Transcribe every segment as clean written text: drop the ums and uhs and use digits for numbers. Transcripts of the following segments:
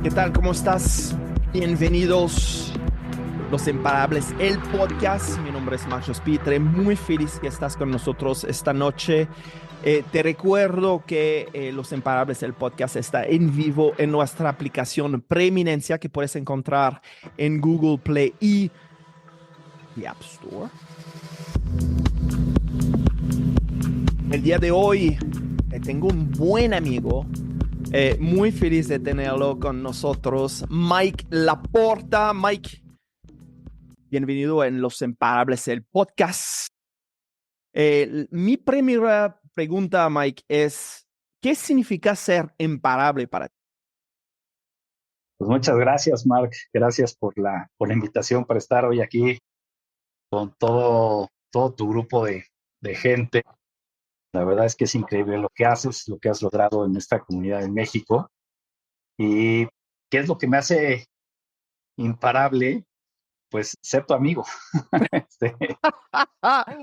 ¿Qué tal? ¿Cómo estás? Bienvenidos Los Imparables, el podcast. Mi nombre es Marcos Pitre, muy feliz que estás con nosotros esta noche. Te recuerdo que Los Imparables, el podcast, está en vivo en nuestra aplicación Preeminencia que puedes encontrar en Google Play y the App Store. El día de hoy tengo un buen amigo. Muy feliz de tenerlo con nosotros, Mike Laporta. Mike, bienvenido en Los Imparables, el podcast. Mi primera pregunta, Mike, es, ¿qué significa ser imparable para ti? Pues muchas gracias, Mark. Gracias por la invitación para estar hoy aquí con todo tu grupo de gente. La verdad es que es increíble lo que haces, lo que has logrado en esta comunidad en México. Y qué es lo que me hace imparable, pues ser tu amigo. Este,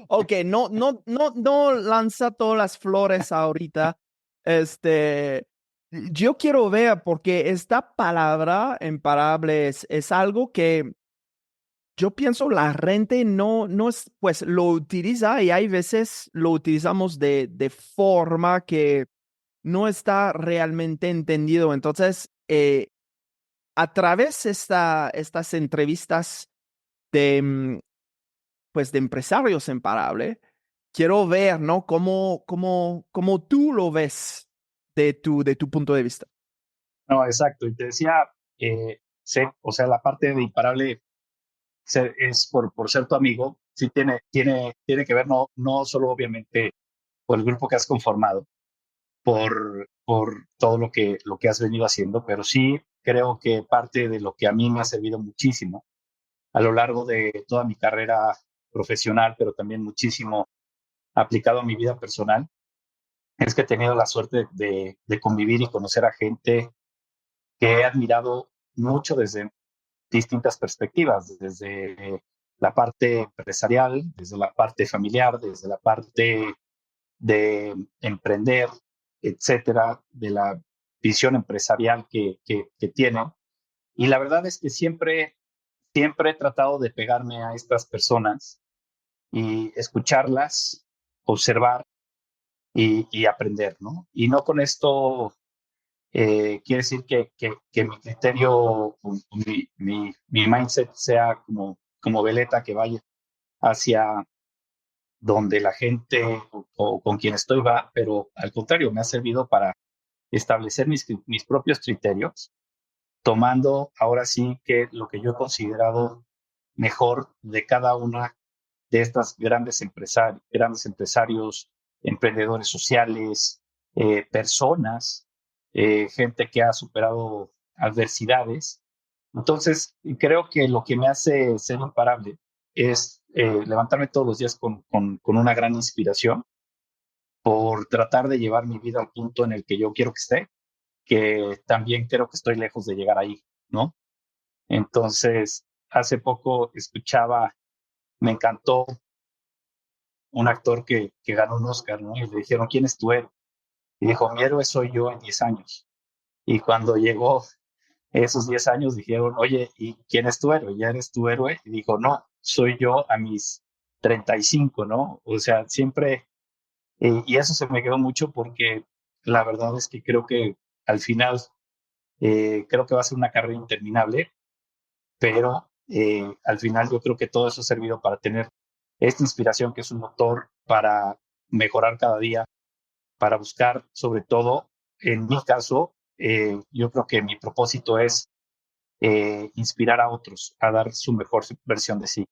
Ok, no lanza todas las flores ahorita. Este, yo quiero ver porque esta palabra imparable es algo que yo pienso la gente no es, pues lo utiliza y hay veces lo utilizamos de forma que no está realmente entendido. Entonces, a través de estas entrevistas de, pues, de empresarios imparables, quiero ver, ¿no? Cómo tú lo ves de tu punto de vista. no, exacto. Y te decía, o sea, la parte de imparable es por ser tu amigo. Sí tiene que ver, no solo obviamente por el grupo que has conformado, por todo lo que has venido haciendo, pero sí creo que parte de lo que a mí me ha servido muchísimo a lo largo de toda mi carrera profesional, pero también muchísimo aplicado a mi vida personal, es que he tenido la suerte de convivir y conocer a gente que he admirado mucho desde distintas perspectivas, desde la parte empresarial, desde la parte familiar, desde la parte de emprender, etcétera, de la visión empresarial que tienen. Y la verdad es que siempre he tratado de pegarme a estas personas y escucharlas, observar y aprender, ¿no? Y no con esto quiere decir que mi criterio, mi mindset sea como veleta que vaya hacia donde la gente o con quien estoy va, pero al contrario, me ha servido para establecer mis propios criterios, tomando ahora sí que lo que yo he considerado mejor de cada una de estas grandes empresarios, emprendedores sociales, personas, gente que ha superado adversidades. Entonces, creo que lo que me hace ser imparable es levantarme todos los días con una gran inspiración por tratar de llevar mi vida al punto en el que yo quiero que esté, que también creo que estoy lejos de llegar ahí, ¿no? Entonces, hace poco escuchaba, me encantó un actor que ganó un Oscar, ¿no? Y le dijeron, ¿quién es tu héroe? Y dijo, mi héroe soy yo en 10 años. Y cuando llegó esos 10 años, dijeron, oye, ¿y quién es tu héroe? ¿Ya eres tu héroe? Y dijo, no, soy yo a mis 35, ¿no? O sea, siempre, y eso se me quedó mucho porque la verdad es que creo que al final, creo que va a ser una carrera interminable, pero al final yo creo que todo eso ha servido para tener esta inspiración que es un motor para mejorar cada día, para buscar sobre todo, en mi caso, yo creo que mi propósito es inspirar a otros a dar su mejor versión de sí.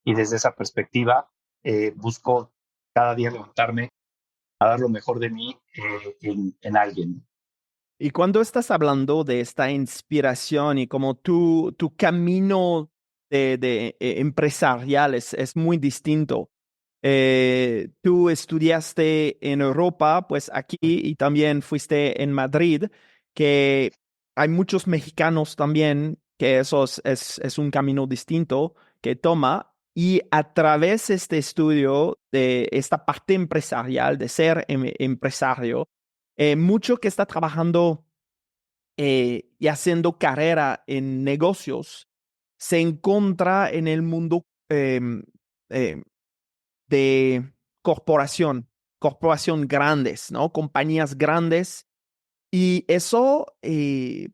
Y desde esa perspectiva, busco cada día levantarme a dar lo mejor de mí en alguien. Y cuando estás hablando de esta inspiración y como tu camino de empresarial es muy distinto. Tú estudiaste en Europa, pues aquí, y también fuiste en Madrid, que hay muchos mexicanos también, que eso es un camino distinto que toma. Y a través de este estudio, de esta parte empresarial, de ser empresario, mucho que está trabajando y haciendo carrera en negocios, se encuentra en el mundo eh, de corporación grandes, ¿no? Compañías grandes. Y eso,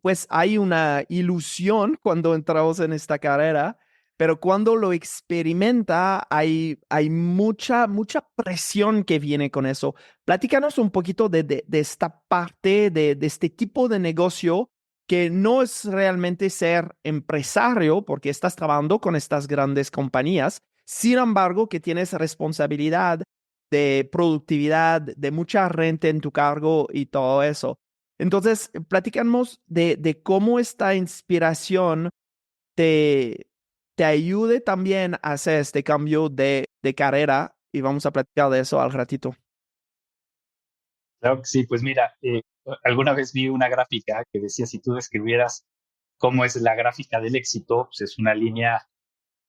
pues hay una ilusión cuando entramos en esta carrera, pero cuando lo experimenta, hay mucha presión que viene con eso. Platícanos un poquito de esta parte, de este tipo de negocio que no es realmente ser empresario, porque estás trabajando con estas grandes compañías, sin embargo, que tienes responsabilidad de productividad, de mucha renta en tu cargo y todo eso. Entonces, platicamos de cómo esta inspiración te, te ayude también a hacer este cambio de carrera y vamos a platicar de eso al ratito. Claro que sí, pues mira, alguna vez vi una gráfica que decía, si tú describieras cómo es la gráfica del éxito, pues es una línea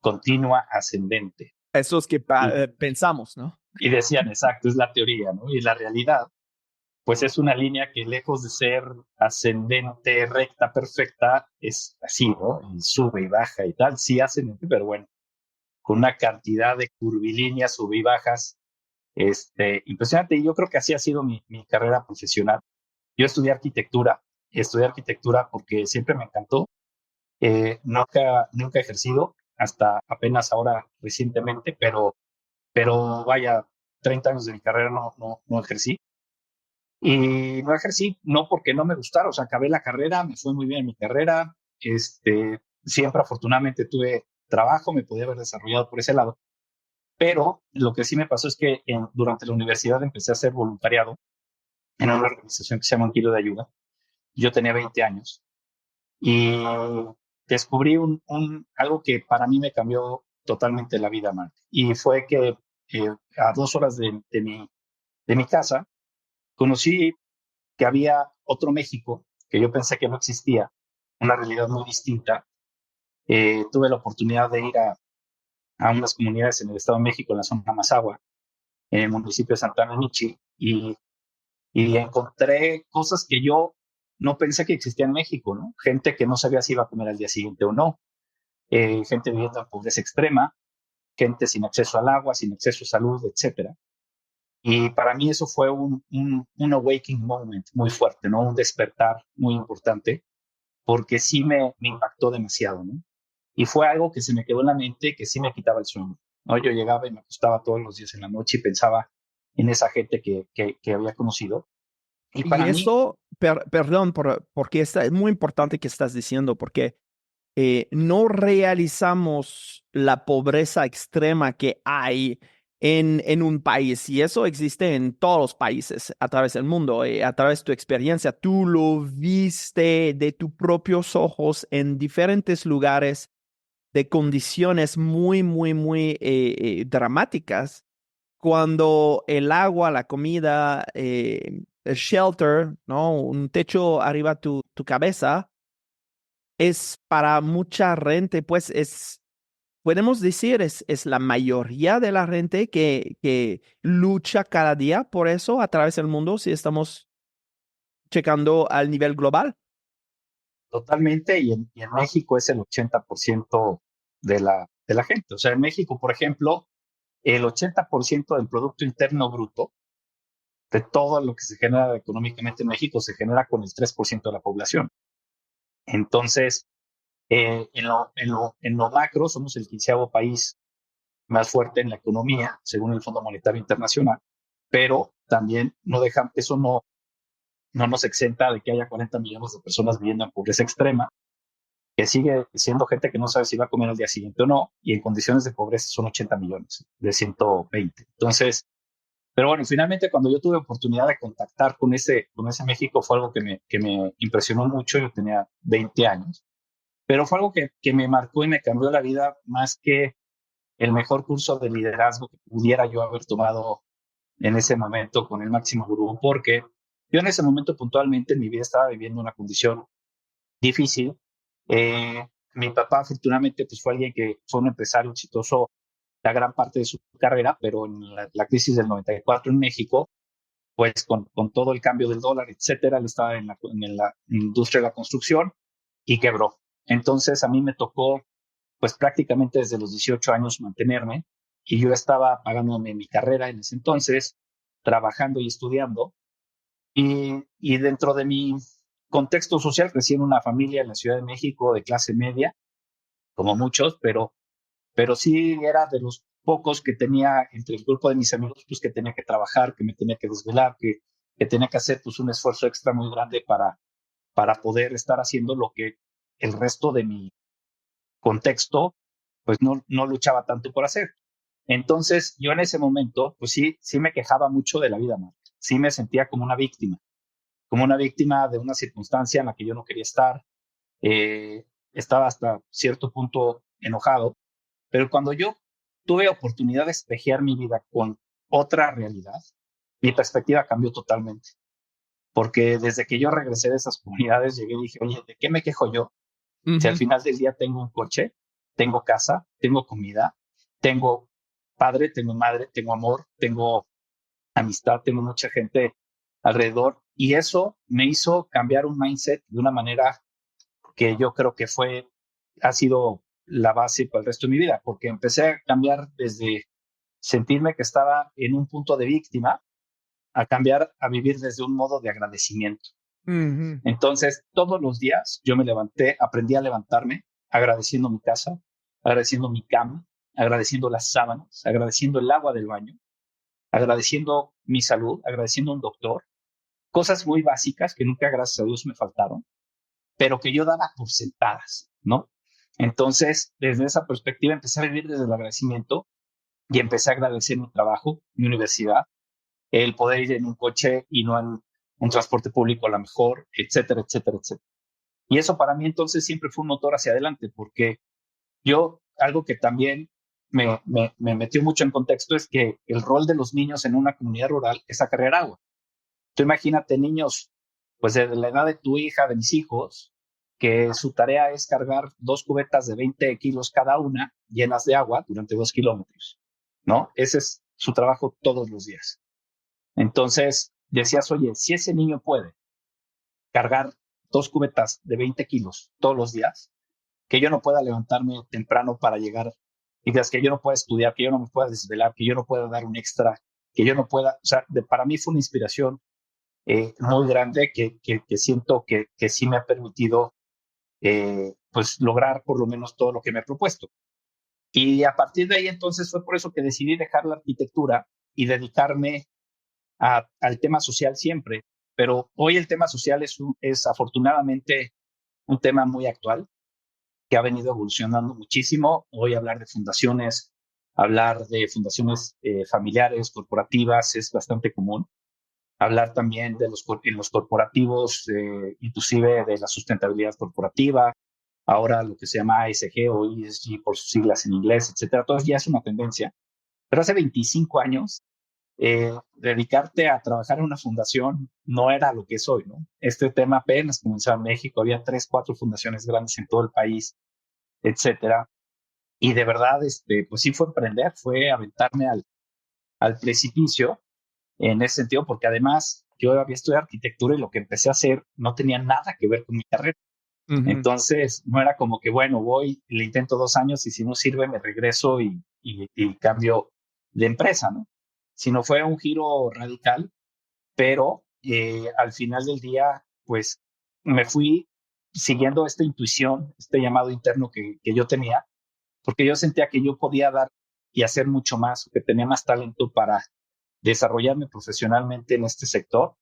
continua ascendente. Eso es que Y, pensamos, ¿no? y decían, exacto, es la teoría, ¿no? Y la realidad, pues es una línea que lejos de ser ascendente, recta, perfecta, es así, ¿no? Y sube y baja y tal, sí ascendente, pero bueno, con una cantidad de curvilíneas, sube y bajas, impresionante. Y yo creo que así ha sido mi carrera profesional. Yo estudié arquitectura porque siempre me encantó. Nunca he ejercido, hasta apenas ahora recientemente, pero vaya, 30 años de mi carrera no ejercí. Y no ejercí, no porque no me gustara, o sea, acabé la carrera, me fue muy bien en mi carrera, siempre afortunadamente tuve trabajo, me podía haber desarrollado por ese lado, pero lo que sí me pasó es que durante la universidad empecé a hacer voluntariado en una organización que se llama Un Kilo de Ayuda. Yo tenía 20 años y descubrí algo que para mí me cambió totalmente la vida, Mark. Y fue que a 2 horas de mi casa conocí que había otro México que yo pensé que no existía, una realidad muy distinta. Tuve la oportunidad de ir a unas comunidades en el Estado de México, en la zona de Mazahua, en el municipio de Santana Michi, y encontré cosas que yo no pensé que existían en México, ¿no? Gente que no sabía si iba a comer al día siguiente o no, gente viviendo en pobreza extrema, gente sin acceso al agua, sin acceso a salud, etcétera. Y para mí eso fue un awakening moment muy fuerte, ¿no? Un despertar muy importante, porque sí me impactó demasiado, ¿no? Y fue algo que se me quedó en la mente, que sí me quitaba el sueño, ¿no? Yo llegaba y me acostaba todos los días en la noche y pensaba en esa gente que había conocido. Y Y para mí, eso, perdón, porque es muy importante que estás diciendo, porque no realizamos la pobreza extrema que hay en un país y eso existe en todos los países a través del mundo, a través de tu experiencia. Tú lo viste de tus propios ojos en diferentes lugares de condiciones muy dramáticas cuando el agua, la comida, el shelter, ¿no? Un techo arriba de tu cabeza es para mucha gente, pues podemos decir, es la mayoría de la gente que lucha cada día por eso a través del mundo, si estamos checando al nivel global. totalmente, y en México es el 80% de la gente. O sea, en México, por ejemplo, el 80% del Producto Interno Bruto, de todo lo que se genera económicamente en México, se genera con el 3% de la población. Entonces, en lo macro, somos el 15º país más fuerte en la economía, según el Fondo Monetario Internacional, pero también eso no nos exenta de que haya 40 millones de personas viviendo en pobreza extrema, que sigue siendo gente que no sabe si va a comer al día siguiente o no, y en condiciones de pobreza son 80 millones de 120. Entonces, pero bueno, finalmente cuando yo tuve oportunidad de contactar con ese México fue algo que me impresionó mucho. Yo tenía 20 años, pero fue algo que me marcó y me cambió la vida más que el mejor curso de liderazgo que pudiera yo haber tomado en ese momento con el máximo gurú, porque yo en ese momento puntualmente en mi vida estaba viviendo una condición difícil. Mi papá afortunadamente pues fue alguien que fue un empresario exitoso la gran parte de su carrera, pero en la crisis del 94 en México, pues con todo el cambio del dólar, etcétera, él estaba en la industria de la construcción y quebró. Entonces a mí me tocó, pues prácticamente desde los 18 años mantenerme y yo estaba pagándome mi carrera en ese entonces, trabajando y estudiando y dentro de mi contexto social crecí en una familia en la Ciudad de México de clase media, como muchos, pero sí era de los pocos que tenía entre el grupo de mis amigos, pues que tenía que trabajar, que me tenía que desvelar, que tenía que hacer pues un esfuerzo extra muy grande para poder estar haciendo lo que el resto de mi contexto pues no luchaba tanto por hacer. Entonces yo en ese momento pues sí me quejaba mucho de la vida, ¿no? Sí me sentía como una víctima de una circunstancia en la que yo no quería estar. Estaba hasta cierto punto enojado, pero cuando yo tuve oportunidad de espejear mi vida con otra realidad, mi perspectiva cambió totalmente. Porque desde que yo regresé de esas comunidades, llegué y dije, oye, ¿de qué me quejo yo? Si al Ujú. final del día tengo un coche, tengo casa, tengo comida, tengo padre, tengo madre, tengo amor, tengo amistad, tengo mucha gente alrededor. Y eso me hizo cambiar un mindset de una manera que yo creo que ha sido la base para el resto de mi vida, porque empecé a cambiar desde sentirme que estaba en un punto de víctima a cambiar a vivir desde un modo de agradecimiento. Ujú. Entonces, todos los días yo me levanté, aprendí a levantarme agradeciendo mi casa, agradeciendo mi cama, agradeciendo las sábanas, agradeciendo el agua del baño, agradeciendo mi salud, agradeciendo un doctor, cosas muy básicas que nunca, gracias a Dios, me faltaron, pero que yo daba por sentadas, ¿no? Entonces, desde esa perspectiva, empecé a vivir desde el agradecimiento y empecé a agradecer mi trabajo, mi universidad, el poder ir en un coche y no en un transporte público a lo mejor, etcétera, etcétera, etcétera. Y eso para mí entonces siempre fue un motor hacia adelante, porque algo que también me metió mucho en contexto es que el rol de los niños en una comunidad rural es acarrear agua. Tú imagínate niños, pues de la edad de tu hija, de mis hijos, que su tarea es cargar 2 cubetas de 20 kilos cada una llenas de agua durante 2 kilómetros, ¿no? Ese es su trabajo todos los días. Entonces decías, oye, si ese niño puede cargar 2 cubetas de 20 kilos todos los días, que yo no pueda levantarme temprano para llegar, y que yo no pueda estudiar, que yo no me pueda desvelar, que yo no pueda dar un extra, que yo no pueda, o sea, para mí fue una inspiración muy grande que siento que sí me ha permitido pues lograr por lo menos todo lo que me he propuesto. Y a partir de ahí entonces fue por eso que decidí dejar la arquitectura y dedicarme al tema social siempre. Pero hoy el tema social es afortunadamente un tema muy actual que ha venido evolucionando muchísimo. Hoy hablar de fundaciones familiares, corporativas, es bastante común. Hablar también en los corporativos, inclusive de la sustentabilidad corporativa, ahora lo que se llama ASG o ESG por sus siglas en inglés, etcétera. Todo ya es una tendencia. Pero hace 25 años, dedicarte a trabajar en una fundación no era lo que es hoy, ¿no? Este tema apenas comenzó en México, había 3, 4 fundaciones grandes en todo el país, etcétera. Y de verdad, pues sí fue emprender, fue aventarme al precipicio en ese sentido, porque además yo había estudiado arquitectura y lo que empecé a hacer no tenía nada que ver con mi carrera. Ujú. Entonces, no era como que, bueno, voy, le intento 2 años y si no sirve, me regreso y cambio de empresa, ¿no? Sino fue un giro radical, pero al final del día, pues me fui siguiendo esta intuición, este llamado interno que yo tenía, porque yo sentía que yo podía dar y hacer mucho más, que tenía más talento para desarrollarme profesionalmente en este sector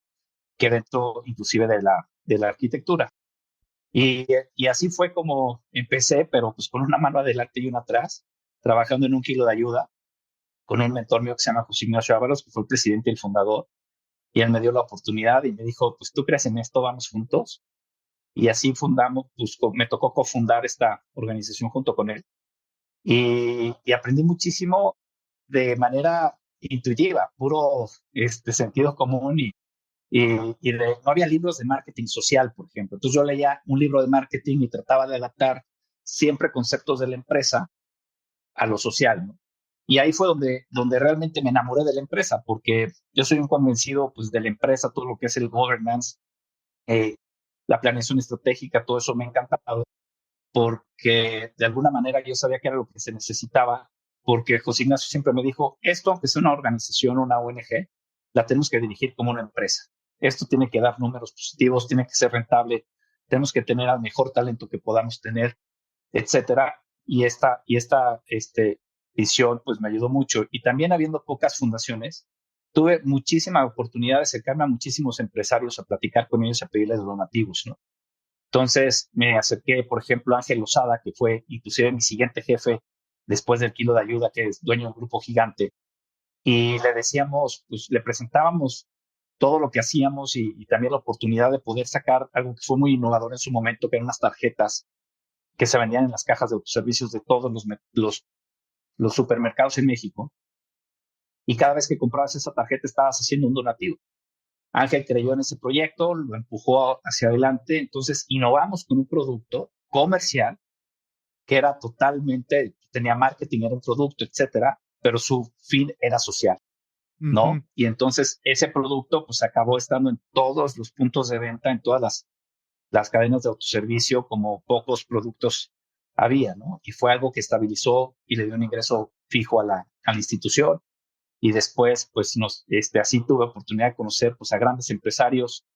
que dentro inclusive de la arquitectura. Y así fue como empecé, pero pues con una mano adelante y una atrás, trabajando en un kilo de ayuda con un mentor mío que se llama José Ignacio Ábalos, que fue el presidente y el fundador, y él me dio la oportunidad y me dijo, pues tú crees en esto, vamos juntos. Y así fundamos, pues me tocó cofundar esta organización junto con él. Y aprendí muchísimo de manera intuitiva, puro sentido común no había libros de marketing social, por ejemplo. Entonces yo leía un libro de marketing y trataba de adaptar siempre conceptos de la empresa a lo social, ¿no? Y ahí fue donde realmente me enamoré de la empresa, porque yo soy un convencido pues, de la empresa, todo lo que es el governance, eh, la planeación estratégica, todo eso me ha encantado, porque de alguna manera yo sabía que era lo que se necesitaba, porque José Ignacio siempre me dijo, esto, aunque sea una organización, una ONG, la tenemos que dirigir como una empresa. Esto tiene que dar números positivos, tiene que ser rentable, tenemos que tener al mejor talento que podamos tener, etcétera. Y esta visión pues me ayudó mucho. Y también habiendo pocas fundaciones, tuve muchísima oportunidad de acercarme a muchísimos empresarios, a platicar con ellos, a pedirles donativos, ¿no? Entonces me acerqué, por ejemplo, a Ángel Lozada, que fue inclusive mi siguiente jefe después del Kilo de Ayuda, que es dueño del Grupo Gigante, y le decíamos, pues le presentábamos todo lo que hacíamos y también la oportunidad de poder sacar algo que fue muy innovador en su momento, que eran unas tarjetas que se vendían en las cajas de autoservicios de todos los supermercados en México. Y cada vez que comprabas esa tarjeta estabas haciendo un donativo. Ángel creyó en ese proyecto, lo empujó hacia adelante, entonces innovamos con un producto comercial que era totalmente, tenía marketing, era un producto, etcétera, pero su fin era social, Ujú. ¿no? Y entonces ese producto pues acabó estando en todos los puntos de venta, en todas las cadenas de autoservicio, como pocos productos había, ¿no? Y fue algo que estabilizó y le dio un ingreso fijo a la institución. Y después, pues, así tuve oportunidad de conocer pues, a grandes empresarios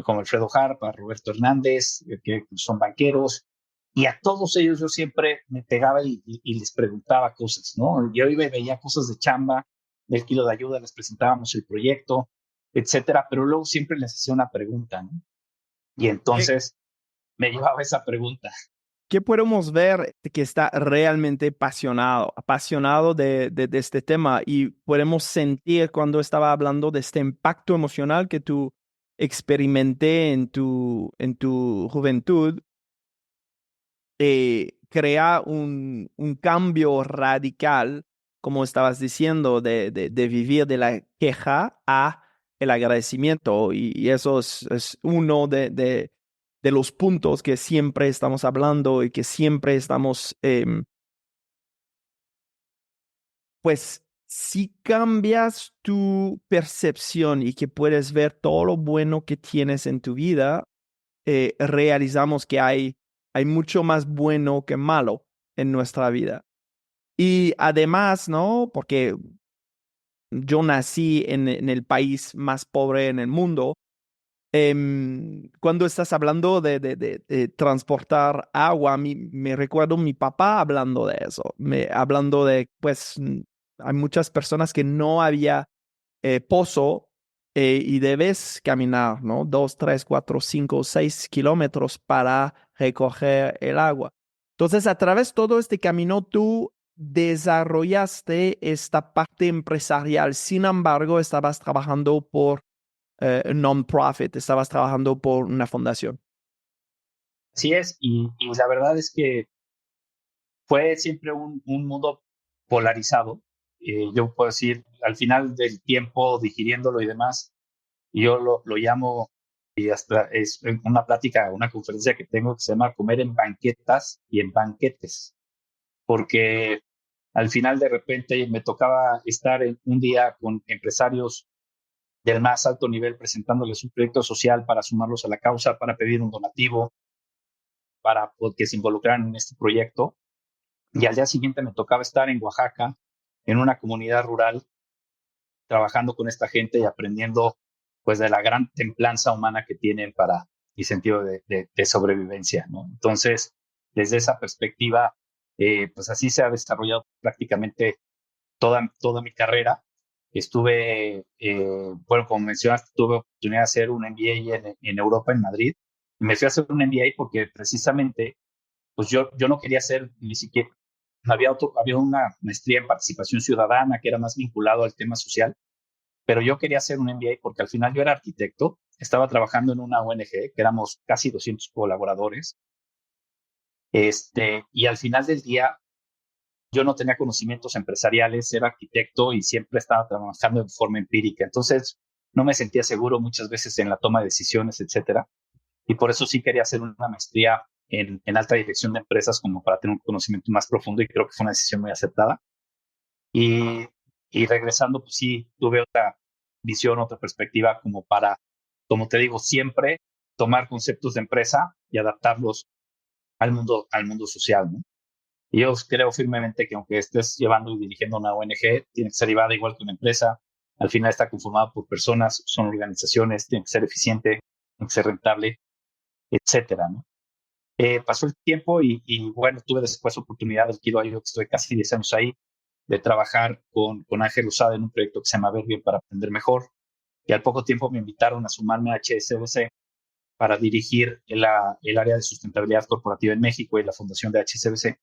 como Alfredo Harp, a Roberto Hernández, que son banqueros, y a todos ellos yo siempre me pegaba y les preguntaba cosas, ¿no? Yo iba y veía cosas de chamba, del Kilo de Ayuda, les presentábamos el proyecto, etcétera, pero luego siempre les hacía una pregunta, ¿no? Y ¿Qué, entonces me llevaba esa pregunta. qué podemos ver que está realmente apasionado de este tema y podemos sentir cuando estaba hablando de este impacto emocional que tú experimenté en tu juventud, crea un cambio radical, como estabas diciendo, de vivir de la queja a el agradecimiento. Y eso es uno de los puntos que siempre estamos hablando y que siempre estamos, pues, si cambias tu percepción y que puedes ver todo lo bueno que tienes en tu vida, realizamos que hay mucho más bueno que malo en nuestra vida. Y además, ¿no? Porque yo nací en el país más pobre en el mundo. Cuando estás hablando de transportar agua, me recuerdo mi papá hablando de eso, hablando de, pues, hay muchas personas que no había pozo y debes caminar, ¿no? 2, 3, 4, 5, 6 kilómetros para recoger el agua. Entonces, a través de todo este camino, tú desarrollaste esta parte empresarial. Sin embargo, estabas trabajando por non-profit, estabas trabajando por una fundación. Así es, y la verdad es que fue siempre un mundo polarizado. Yo puedo decir, al final del tiempo, digiriéndolo y demás, yo lo llamo, y hasta es una plática, una conferencia que tengo que se llama Comer en banquetas y en banquetes, porque al final de repente me tocaba estar un día con empresarios del más alto nivel presentándoles un proyecto social para sumarlos a la causa, para pedir un donativo, para que se involucraran en este proyecto. Y al día siguiente me tocaba estar en Oaxaca, en una comunidad rural, trabajando con esta gente y aprendiendo pues de la gran templanza humana que tienen para y sentido de sobrevivencia, ¿no? Entonces, desde esa perspectiva, pues así se ha desarrollado prácticamente toda mi carrera. Estuve, bueno, como mencionaste, tuve oportunidad de hacer un MBA en Europa, en Madrid. Me fui a hacer un MBA porque precisamente, pues yo no quería hacer ni siquiera, había una maestría en participación ciudadana que era más vinculado al tema social, pero yo quería hacer un MBA porque al final yo era arquitecto, estaba trabajando en una ONG, que éramos casi 200 colaboradores, y al final del día yo no tenía conocimientos empresariales, era arquitecto y siempre estaba trabajando de forma empírica, entonces no me sentía seguro muchas veces en la toma de decisiones, etcétera, y por eso sí quería hacer una maestría en alta dirección de empresas como para tener un conocimiento más profundo y creo que fue una decisión muy aceptada. Y, y regresando, pues sí, tuve otra visión, otra perspectiva como para, como te digo, siempre tomar conceptos de empresa y adaptarlos al mundo social, ¿no? Y yo creo firmemente que aunque estés llevando y dirigiendo una ONG, tiene que ser llevada igual que una empresa. Al final está conformada por personas, son organizaciones, tiene que ser eficiente, tiene que ser rentable, etcétera, ¿no? Pasó el tiempo bueno, tuve después oportunidad de yo que estoy casi 10 años ahí, de trabajar con Ángel Usada en un proyecto que se llama Ver Bien para Aprender Mejor. Y al poco tiempo me invitaron a sumarme a HSBC para dirigir el área de sustentabilidad corporativa en México y la fundación de HSBC.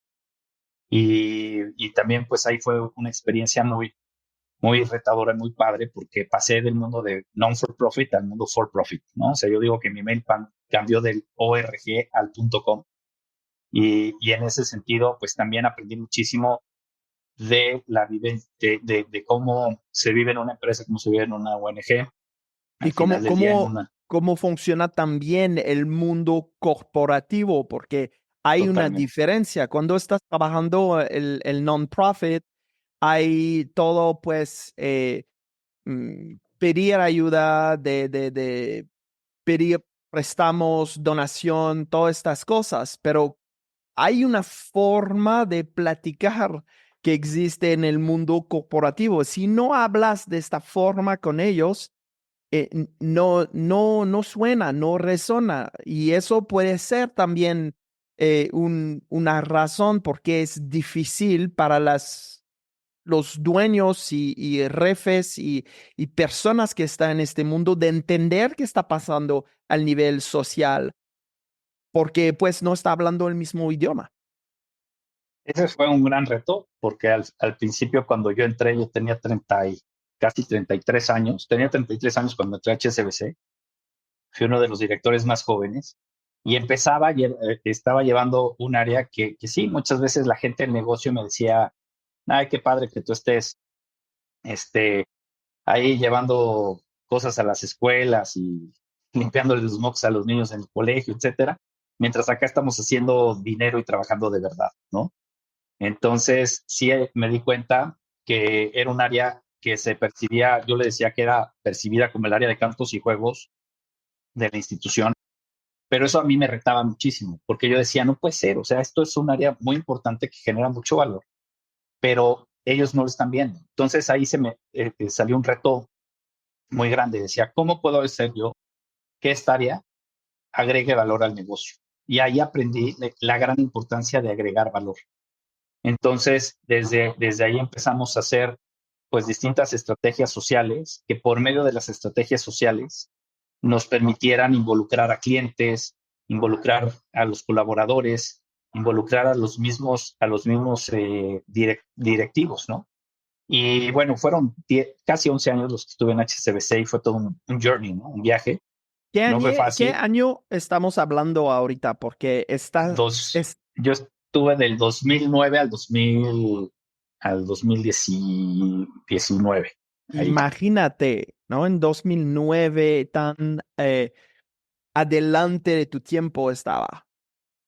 Y también pues ahí fue una experiencia muy retadora, muy padre, porque pasé del mundo de non-for-profit al mundo for-profit, ¿no? O sea, yo digo que mi mail cambió del ORG al .com y en ese sentido pues también aprendí muchísimo de la de cómo se vive en una empresa, cómo se vive en una ONG, ¿Y al final del día en una cómo funciona también el mundo corporativo? Porque hay una totalmente. diferencia. Cuando estás trabajando el non-profit, hay todo, pues, pedir ayuda, de pedir préstamos, donación, todas estas cosas, pero hay una forma de platicar que existe en el mundo corporativo. Si no hablas de esta forma con ellos, no suena, no resona. Y eso puede ser también una razón porque es difícil para los dueños y refes y personas que están en este mundo de entender qué está pasando al nivel social, porque pues no está hablando el mismo idioma. Ese fue un gran reto porque al principio cuando yo entré yo tenía casi 33 años, tenía 33 años cuando entré a HSBC, fui uno de los directores más jóvenes y estaba llevando un área que sí, muchas veces la gente del negocio me decía, ay, qué padre que tú estés este, ahí llevando cosas a las escuelas y limpiándole los mocos a los niños en el colegio, etcétera, mientras acá estamos haciendo dinero y trabajando de verdad, ¿no? Entonces, sí me di cuenta que era un área que se percibía, yo le decía que era percibida como el área de campos y juegos de la institución, pero eso a mí me retaba muchísimo, porque yo decía, no puede ser, o sea, esto es un área muy importante que genera mucho valor, pero ellos no lo están viendo. Entonces ahí se me salió un reto muy grande. Decía, ¿cómo puedo hacer yo que esta área agregue valor al negocio? Y ahí aprendí la gran importancia de agregar valor. Entonces, desde ahí empezamos a hacer pues distintas estrategias sociales que por medio de las estrategias sociales nos permitieran involucrar a clientes, involucrar a los colaboradores, involucrar a los mismos directivos, ¿no? Y bueno, fueron casi 11 años los que estuve en HCBC y fue todo un journey, ¿no? Un viaje. No fue ¿Qué fácil. año estamos hablando ahorita? Porque Yo estuve del 2009 al 2019 ahí. imagínate, ¿no? En 2009 tan adelante de tu tiempo estaba,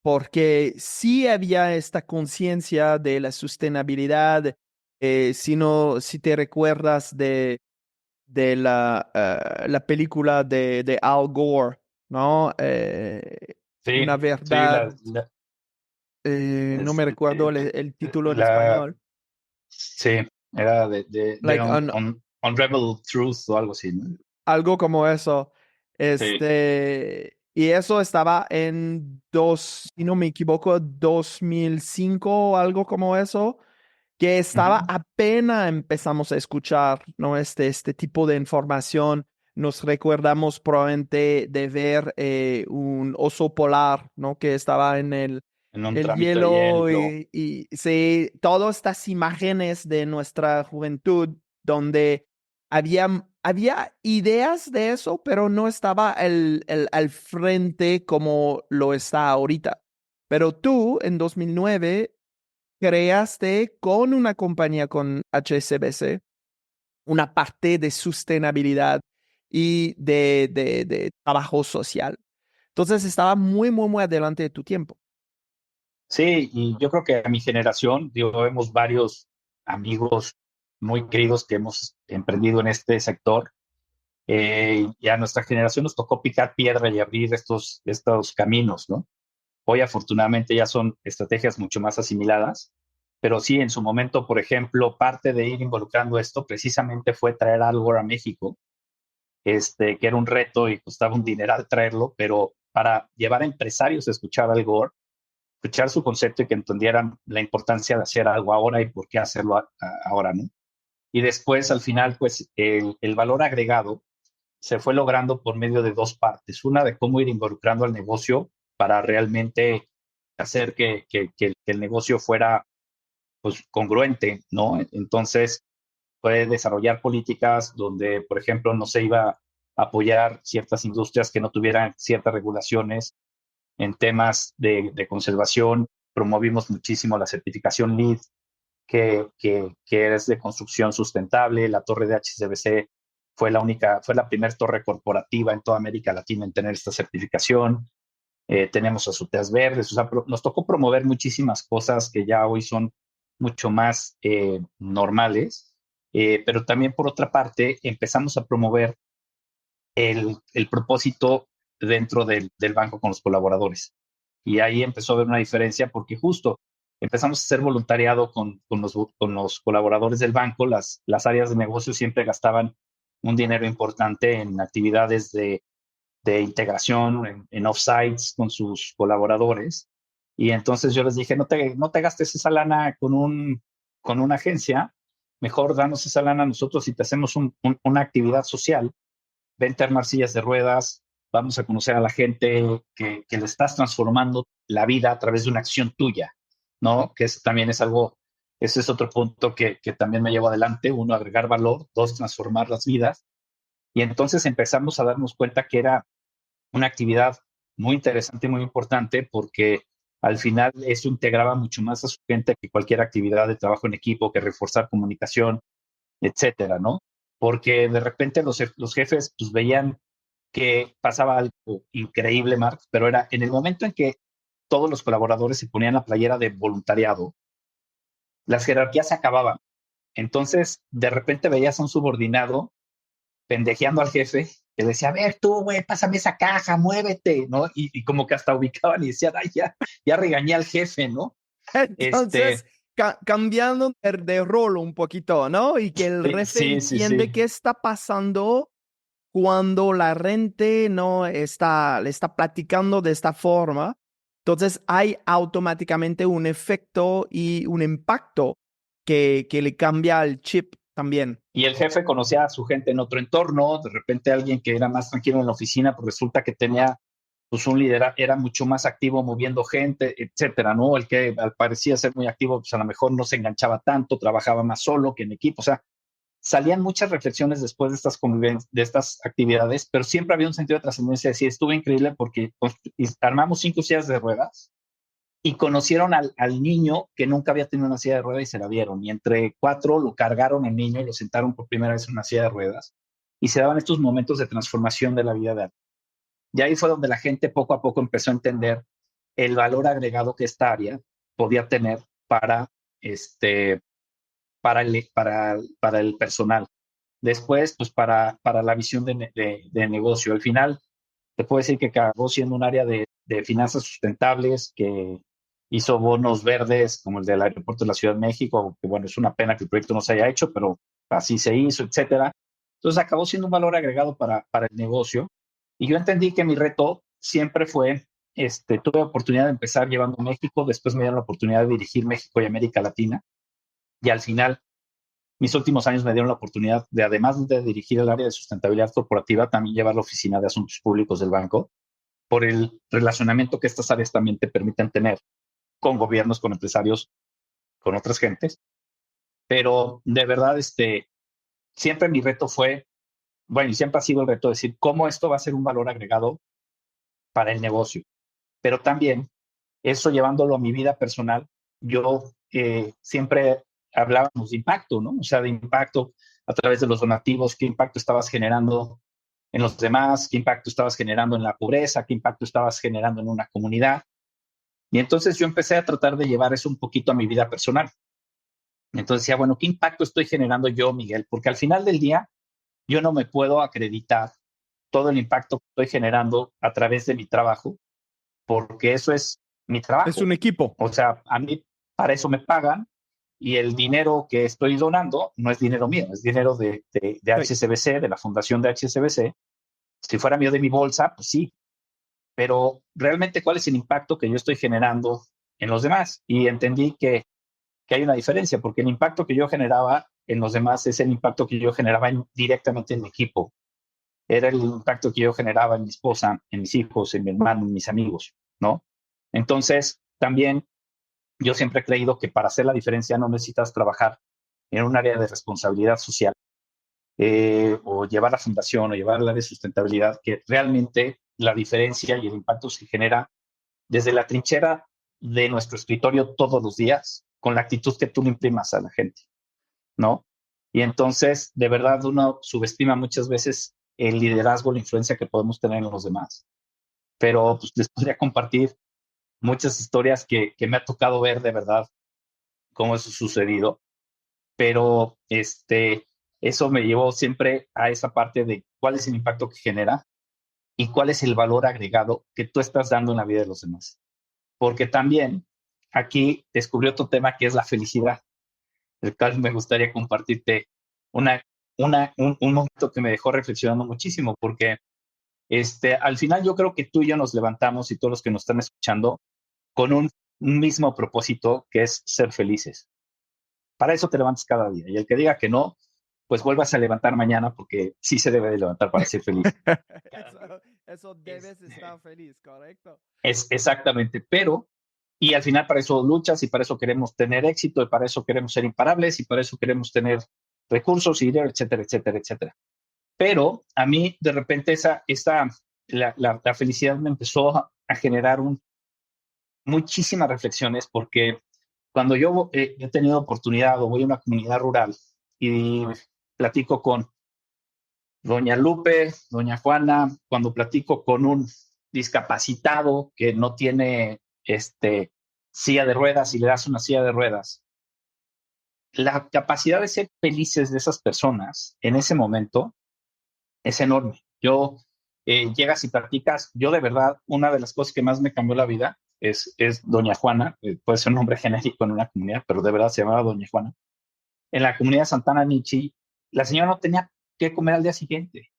porque sí había esta conciencia de la sustentabilidad, si te recuerdas de la película de Al Gore, ¿no? Sí, Una sí, verdad, no es- me recuerdo el título en la, español, sí, era de like Unravel Truth o algo así, ¿no? algo como eso. Sí. Y eso estaba si no me equivoco, 2005 o algo como eso, que estaba Ujú. apenas empezamos a escuchar, ¿no? Este tipo de información. Nos recordamos probablemente de ver un oso polar, ¿no? Que estaba en En un el tramito de hielo hielo. y sí, todas estas imágenes de nuestra juventud donde había ideas de eso, pero no estaba al frente como lo está ahorita. Pero tú, en 2009 creaste con una compañía con HSBC una parte de sostenibilidad y de trabajo social. Entonces estaba muy adelante de tu tiempo. Sí, y yo creo que a mi generación, digo, vemos varios amigos muy queridos que hemos emprendido en este sector. Y a nuestra generación nos tocó picar piedra y abrir estos caminos, ¿no? Hoy afortunadamente ya son estrategias mucho más asimiladas, pero sí, en su momento, por ejemplo, parte de ir involucrando esto precisamente fue traer algo a México, que era un reto y costaba un dineral traerlo, pero para llevar a empresarios a escuchar Al Gore, escuchar su concepto y que entendieran la importancia de hacer algo ahora y por qué hacerlo ahora, ¿no? Y después, al final, pues el valor agregado se fue logrando por medio de dos partes. Una de cómo ir involucrando al negocio para realmente hacer que el negocio fuera pues congruente, ¿no? Entonces, fue desarrollar políticas donde, por ejemplo, no se iba a apoyar ciertas industrias que no tuvieran ciertas regulaciones en temas de conservación. Promovimos muchísimo la certificación LEED, que es de construcción sustentable. La torre de HCBC fue la primera torre corporativa en toda América Latina en tener esta certificación. Tenemos azoteas verdes, o sea, nos tocó promover muchísimas cosas que ya hoy son mucho más normales, pero también por otra parte empezamos a promover el propósito dentro del banco con los colaboradores. Y ahí empezó a haber una diferencia porque justo empezamos a hacer voluntariado con los colaboradores del banco. Las áreas de negocio siempre gastaban un dinero importante en actividades de integración, en offsites con sus colaboradores. Y entonces yo les dije, no te gastes esa lana con una agencia, mejor danos esa lana a nosotros y te hacemos una actividad social. Vente a armar sillas de ruedas, vamos a conocer a la gente que le estás transformando la vida a través de una acción tuya, ¿no? Que también es algo, ese es otro punto que también me llevo adelante. Uno, agregar valor; dos, transformar las vidas. Y entonces empezamos a darnos cuenta que era una actividad muy interesante y muy importante porque al final eso integraba mucho más a su gente que cualquier actividad de trabajo en equipo, que reforzar comunicación, etcétera, ¿no? Porque de repente los jefes pues veían que pasaba algo increíble, Mark, pero era en el momento en que todos los colaboradores se ponían la playera de voluntariado, las jerarquías se acababan. Entonces, de repente veías a un subordinado pendejeando al jefe, que decía, a ver tú, güey, pásame esa caja, muévete, ¿no? Y como que hasta ubicaban y decían, ay, ya regañé al jefe, ¿no? Entonces, cambiando de rol un poquito, ¿no? Y que el jefe Sí, sí, sí. entiende qué está pasando cuando la gente no está, le está platicando de esta forma. Entonces hay automáticamente un efecto y un impacto que le cambia el chip también. Y el jefe conocía a su gente en otro entorno, de repente alguien que era más tranquilo en la oficina, pues resulta que tenía pues un líder, era mucho más activo moviendo gente, etcétera, ¿no? El que parecía ser muy activo, pues a lo mejor no se enganchaba tanto, trabajaba más solo que en equipo. O sea, salían muchas reflexiones después de estas actividades, pero siempre había un sentido de trascendencia. Decir, estuvo increíble porque armamos 5 sillas de ruedas y conocieron al niño que nunca había tenido una silla de ruedas y se la dieron. Y entre 4 lo cargaron el niño y lo sentaron por primera vez en una silla de ruedas. Y se daban estos momentos de transformación de la vida de alguien. Y ahí fue donde la gente poco a poco empezó a entender el valor agregado que esta área podía tener este, para el personal. Después, pues para la visión de negocio. Al final, te puedo decir que acabó siendo un área de finanzas sustentables, que hizo bonos verdes como el del aeropuerto de la Ciudad de México, que bueno, es una pena que el proyecto no se haya hecho, pero así se hizo, etcétera. Entonces acabó siendo un valor agregado para el negocio. Y yo entendí que mi reto siempre fue, tuve la oportunidad de empezar llevando México, después me dieron la oportunidad de dirigir México y América Latina, y al final mis últimos años me dieron la oportunidad de, además de dirigir el área de sustentabilidad corporativa, también llevar la oficina de asuntos públicos del banco, por el relacionamiento que estas áreas también te permiten tener con gobiernos, con empresarios, con otras gentes. Pero de verdad, siempre mi reto fue, bueno, y siempre ha sido el reto de decir cómo esto va a ser un valor agregado para el negocio. Pero también eso llevándolo a mi vida personal, yo siempre hablábamos de impacto, ¿no? O sea, de impacto a través de los donativos, qué impacto estabas generando en los demás, qué impacto estabas generando en la pobreza, qué impacto estabas generando en una comunidad. Y entonces yo empecé a tratar de llevar eso un poquito a mi vida personal. Entonces decía, bueno, ¿qué impacto estoy generando yo, Miguel? Porque al final del día yo no me puedo acreditar todo el impacto que estoy generando a través de mi trabajo, porque eso es mi Es trabajo. un equipo. O sea, a mí para eso me pagan y el dinero que estoy donando no es dinero mío, es dinero de Sí. HSBC, de la fundación de HSBC. Si fuera mío de mi bolsa, pues sí, pero realmente cuál es el impacto que yo estoy generando en los demás. Y entendí que hay una diferencia, porque el impacto que yo generaba en los demás es el impacto que yo generaba directamente en mi equipo. Era el impacto que yo generaba en mi esposa, en mis hijos, en mi hermano, en mis amigos, ¿no? Entonces, también yo siempre he creído que para hacer la diferencia no necesitas trabajar en un área de responsabilidad social o llevar la fundación o llevar la de sustentabilidad, que realmente la diferencia y el impacto se genera desde la trinchera de nuestro escritorio todos los días, con la actitud que tú le imprimas a la gente, ¿no? Y entonces, de verdad, uno subestima muchas veces el liderazgo, la influencia que podemos tener en los demás. Pero pues, les podría compartir muchas historias que me ha tocado ver de verdad cómo eso ha sucedido, pero eso me llevó siempre a esa parte de cuál es el impacto que genera y cuál es el valor agregado que tú estás dando en la vida de los demás. Porque también aquí descubrí otro tema que es la felicidad, el cual me gustaría compartirte una, un momento que me dejó reflexionando muchísimo, porque al final yo creo que tú y yo nos levantamos y todos los que nos están escuchando con un mismo propósito que es ser felices. Para eso te levantas cada día y el que diga que no, pues vuelvas a levantar mañana porque sí se debe de levantar para ser feliz. Eso debes estar feliz, ¿correcto? Es exactamente, pero y al final para eso luchas y para eso queremos tener éxito y para eso queremos ser imparables y para eso queremos tener recursos y dinero, etcétera, etcétera, etcétera. Pero a mí de repente la felicidad me empezó a generar muchísimas reflexiones porque cuando yo he tenido oportunidad o voy a una comunidad rural y platico con doña Lupe, doña Juana, cuando platico con un discapacitado que no tiene silla de ruedas y le das una silla de ruedas, la capacidad de ser felices de esas personas en ese momento es enorme. Llegas y practicas, yo de verdad, una de las cosas que más me cambió la vida es doña Juana, puede ser un nombre genérico en una comunidad, pero de verdad se llamaba doña Juana. En la comunidad Santana Nichi, la señora no tenía que comer al día siguiente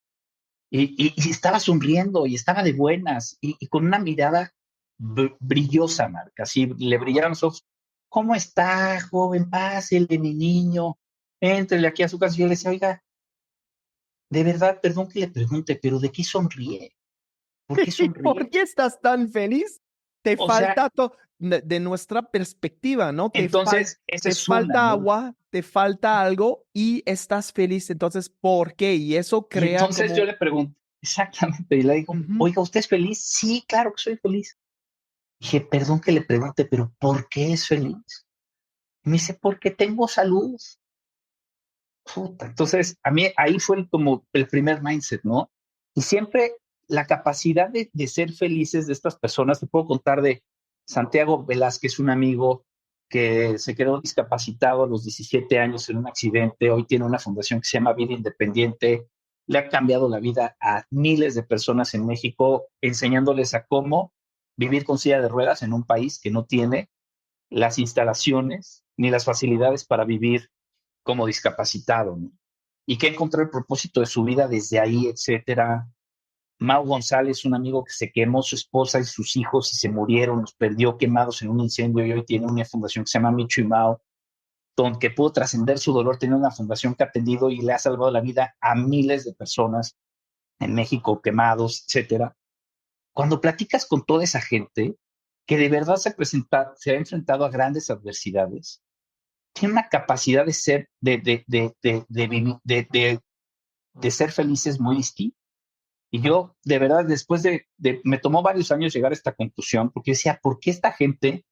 y estaba sonriendo y estaba de buenas y con una mirada brillosa, Marca, así le brillaron los ojos. ¿Cómo está, joven? Pásele, mi niño, éntrele aquí a su casa. Yo le decía, oiga, de verdad, perdón que le pregunte, pero ¿de qué sonríe? ¿Por qué ¿Por sonríe? qué estás tan feliz? Te O sea, falta de nuestra perspectiva, ¿no? entonces, esa Te es una, falta ¿no? agua, te falta algo y estás feliz. Entonces, ¿por qué? Y eso Y crea entonces yo como... le pregunto, exactamente, y le digo, Ujú. oiga, ¿usted es feliz? Sí, claro que soy feliz. Dije, perdón que le pregunte, pero ¿por qué es feliz? Me dice, porque tengo salud. Puta. Entonces, a mí ahí fue como el primer mindset, ¿no? Y siempre la capacidad de ser felices de estas personas, te puedo contar de Santiago Velázquez, un amigo que se quedó discapacitado a los 17 años en un accidente, hoy tiene una fundación que se llama Vida Independiente, le ha cambiado la vida a miles de personas en México, enseñándoles a cómo vivir con silla de ruedas en un país que no tiene las instalaciones ni las facilidades para vivir como discapacitado, ¿no? Y que encontró el propósito de su vida desde ahí, etcétera. Mau González, un amigo que se quemó su esposa y sus hijos y se murieron, los perdió quemados en un incendio y hoy tiene una fundación que se llama Micho y Mau, donde pudo trascender su dolor, tiene una fundación que ha atendido y le ha salvado la vida a miles de personas en México quemados, etcétera. Cuando platicas con toda esa gente que de verdad se ha enfrentado a grandes adversidades, tiene una capacidad de ser, de ser felices muy distinta. Y yo, de verdad, después me tomó varios años llegar a esta conclusión, porque decía, ¿por qué esta gente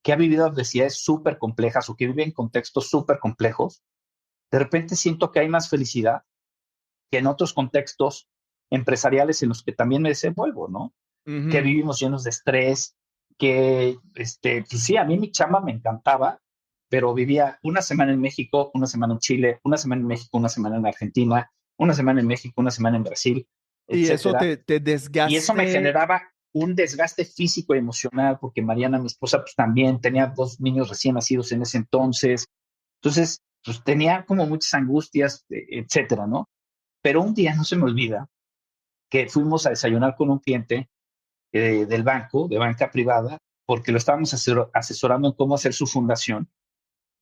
que ha vivido adversidades súper complejas o que vive en contextos súper complejos, de repente siento que hay más felicidad que en otros contextos empresariales en los que también me desenvuelvo, ¿no? Que Ujú. vivimos llenos de estrés, que, pues sí, a mí mi chamba me encantaba, pero vivía una semana en México, una semana en Chile, una semana en México, una semana en Argentina, una semana en México, una semana en Brasil, Y eso etcétera. te Y eso me desgaste. generaba un desgaste físico y emocional, porque Mariana, mi esposa, pues también tenía 2 niños recién nacidos en ese entonces. Entonces, pues tenía como muchas angustias, etcétera, ¿no? Pero un día no se me olvida que fuimos a desayunar con un cliente del banco, de banca privada, porque lo estábamos asesorando en cómo hacer su fundación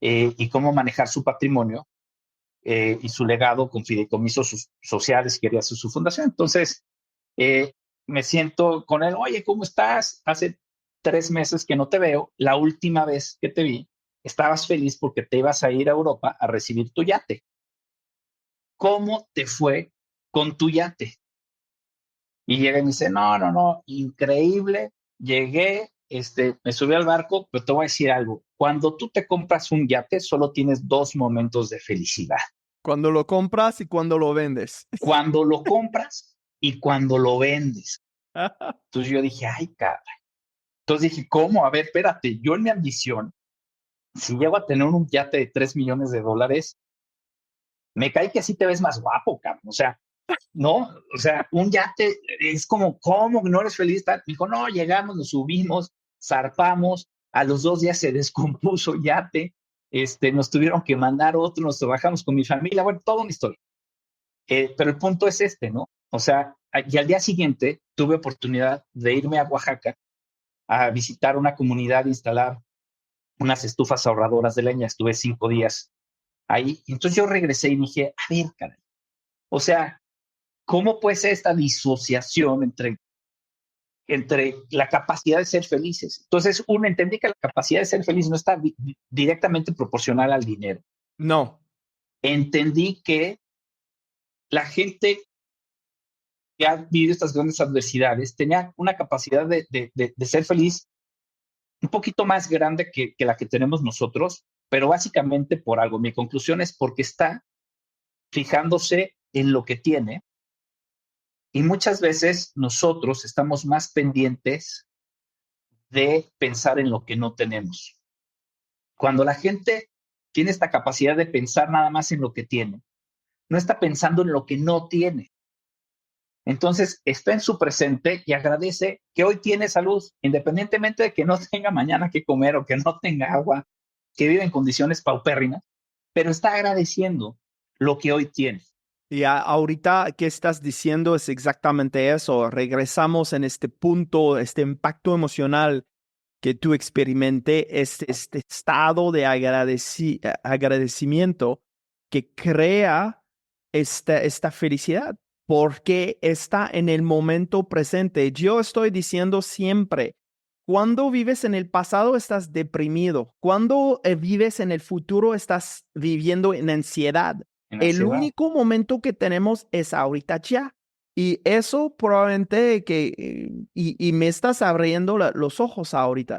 y cómo manejar su patrimonio y su legado con fideicomisos sociales, quería hacer su fundación. Entonces, eh, me siento con él, oye, ¿cómo estás? Hace 3 meses que no te veo, la última vez que te vi, estabas feliz porque te ibas a ir a Europa a recibir tu yate. ¿Cómo te fue con tu yate? Y llega y me dice, no, no, no, increíble, llegué, me subí al barco, pero te voy a decir algo, cuando tú te compras un yate, solo tienes 2 momentos de felicidad, Cuando lo compras y cuando lo vendes. cuando lo compras y cuando lo vendes. Entonces yo dije, ay, cara. Entonces dije, ¿cómo? A ver, espérate, yo en mi ambición, si llego a tener un yate de $3 millones, me cae que así te ves más guapo, cabrón. O sea, no, o sea, un yate es como, ¿cómo no eres feliz? Me dijo, no, llegamos, nos subimos, zarpamos, a los 2 días se descompuso el yate, nos tuvieron que mandar otro, nos trabajamos con mi familia, bueno, toda una historia. Pero el punto es ¿no? O sea, y al día siguiente tuve oportunidad de irme a Oaxaca a visitar una comunidad, instalar unas estufas ahorradoras de leña, estuve 5 días ahí, y entonces yo regresé y dije, a ver, caray, o sea, ¿cómo puede ser esta disociación entre la capacidad de ser felices? Entonces, uno entendí que la capacidad de ser feliz no está directamente proporcional al dinero. No. Entendí que la gente que ha vivido estas grandes adversidades tenía una capacidad de ser feliz un poquito más grande que la que tenemos nosotros, pero básicamente por algo. Mi conclusión es porque está fijándose en lo que tiene y muchas veces nosotros estamos más pendientes de pensar en lo que no tenemos. Cuando la gente tiene esta capacidad de pensar nada más en lo que tiene, no está pensando en lo que no tiene. Entonces está en su presente y agradece que hoy tiene salud, independientemente de que no tenga mañana que comer o que no tenga agua, que vive en condiciones paupérrimas, pero está agradeciendo lo que hoy tiene. Y ahorita que estás diciendo es exactamente eso. Regresamos en este punto, este impacto emocional que tú experimenté, este estado de agradecimiento que crea esta felicidad, porque está en el momento presente. Yo estoy diciendo siempre, cuando vives en el pasado estás deprimido, cuando vives en el futuro estás viviendo en ansiedad. En El ansiedad. único momento que tenemos es ahorita ya. Y eso probablemente y me estás abriendo los ojos ahorita,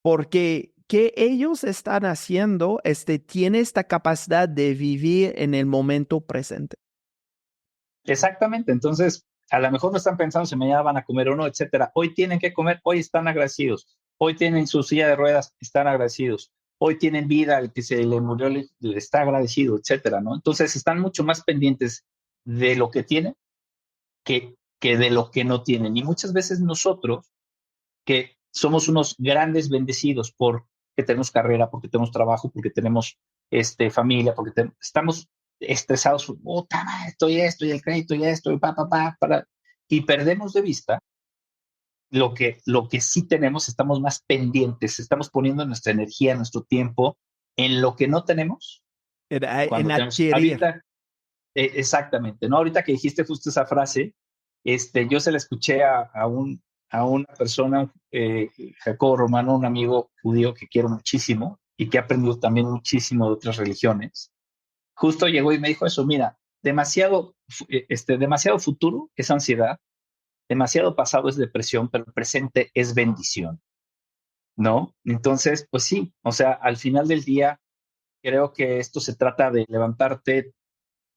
porque que ellos están haciendo, tiene esta capacidad de vivir en el momento presente. Exactamente. Entonces, a lo mejor no están pensando si mañana van a comer o no, etcétera. Hoy tienen que comer, hoy están agradecidos. Hoy tienen su silla de ruedas, están agradecidos. Hoy tienen vida, el que se le murió le está agradecido, etcétera, ¿no? Entonces, están mucho más pendientes de lo que tienen que de lo que no tienen. Y muchas veces nosotros, que somos unos grandes bendecidos porque tenemos carrera, porque tenemos trabajo, porque tenemos familia, porque estamos estresados, puta madre, esto y el crédito y esto y y perdemos de vista lo que sí tenemos, estamos más pendientes, estamos poniendo nuestra energía, nuestro tiempo en lo que no tenemos En cuando tenemos adquirir. ahorita. Exactamente, ¿no? Ahorita que dijiste justo esa frase, yo se la escuché a una persona, Jacobo Romano, un amigo judío que quiero muchísimo y que ha aprendido también muchísimo de otras religiones. Justo llegó y me dijo eso, mira, demasiado futuro es ansiedad, demasiado pasado es depresión, pero el presente es bendición, ¿no? Entonces, pues sí, o sea, al final del día, creo que esto se trata de levantarte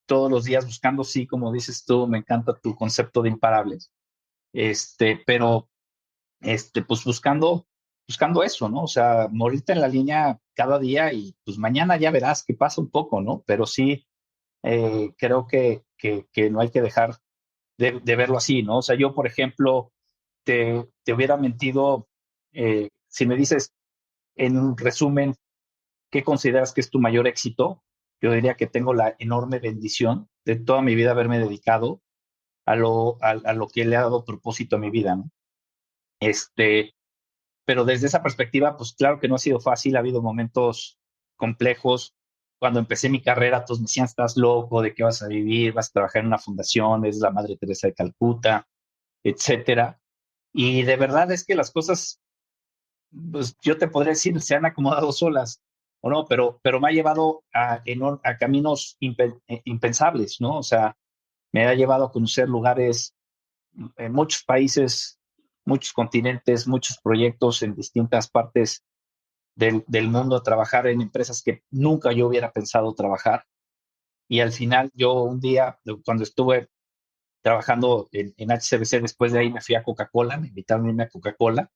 todos los días buscando, sí, como dices tú, me encanta tu concepto de imparables, pero, pues buscando eso, ¿no? O sea, morirte en la línea cada día y pues mañana ya verás que pasa un poco, ¿no? Pero sí, creo que no hay que dejar de verlo así, ¿no? O sea, yo, por ejemplo, te hubiera mentido si me dices, en un resumen, ¿qué consideras que es tu mayor éxito? Yo diría que tengo la enorme bendición de toda mi vida haberme dedicado a lo que le ha dado propósito a mi vida, ¿no? Este, pero desde esa perspectiva, pues claro que no ha sido fácil, ha habido momentos complejos. Cuando empecé mi carrera, todos me decían, estás loco, ¿de qué vas a vivir? Vas a trabajar en una fundación, es la Madre Teresa de Calcuta, etcétera. Y de verdad es que las cosas, pues yo te podría decir, se han acomodado solas, o no, pero me ha llevado a caminos impensables, ¿no? O sea, me ha llevado a conocer lugares en muchos países, muchos continentes, muchos proyectos en distintas partes del mundo, a trabajar en empresas que nunca yo hubiera pensado trabajar. Y al final, yo un día, cuando estuve trabajando en HCBC, después de ahí me fui a Coca-Cola, me invitaron a irme a Coca-Cola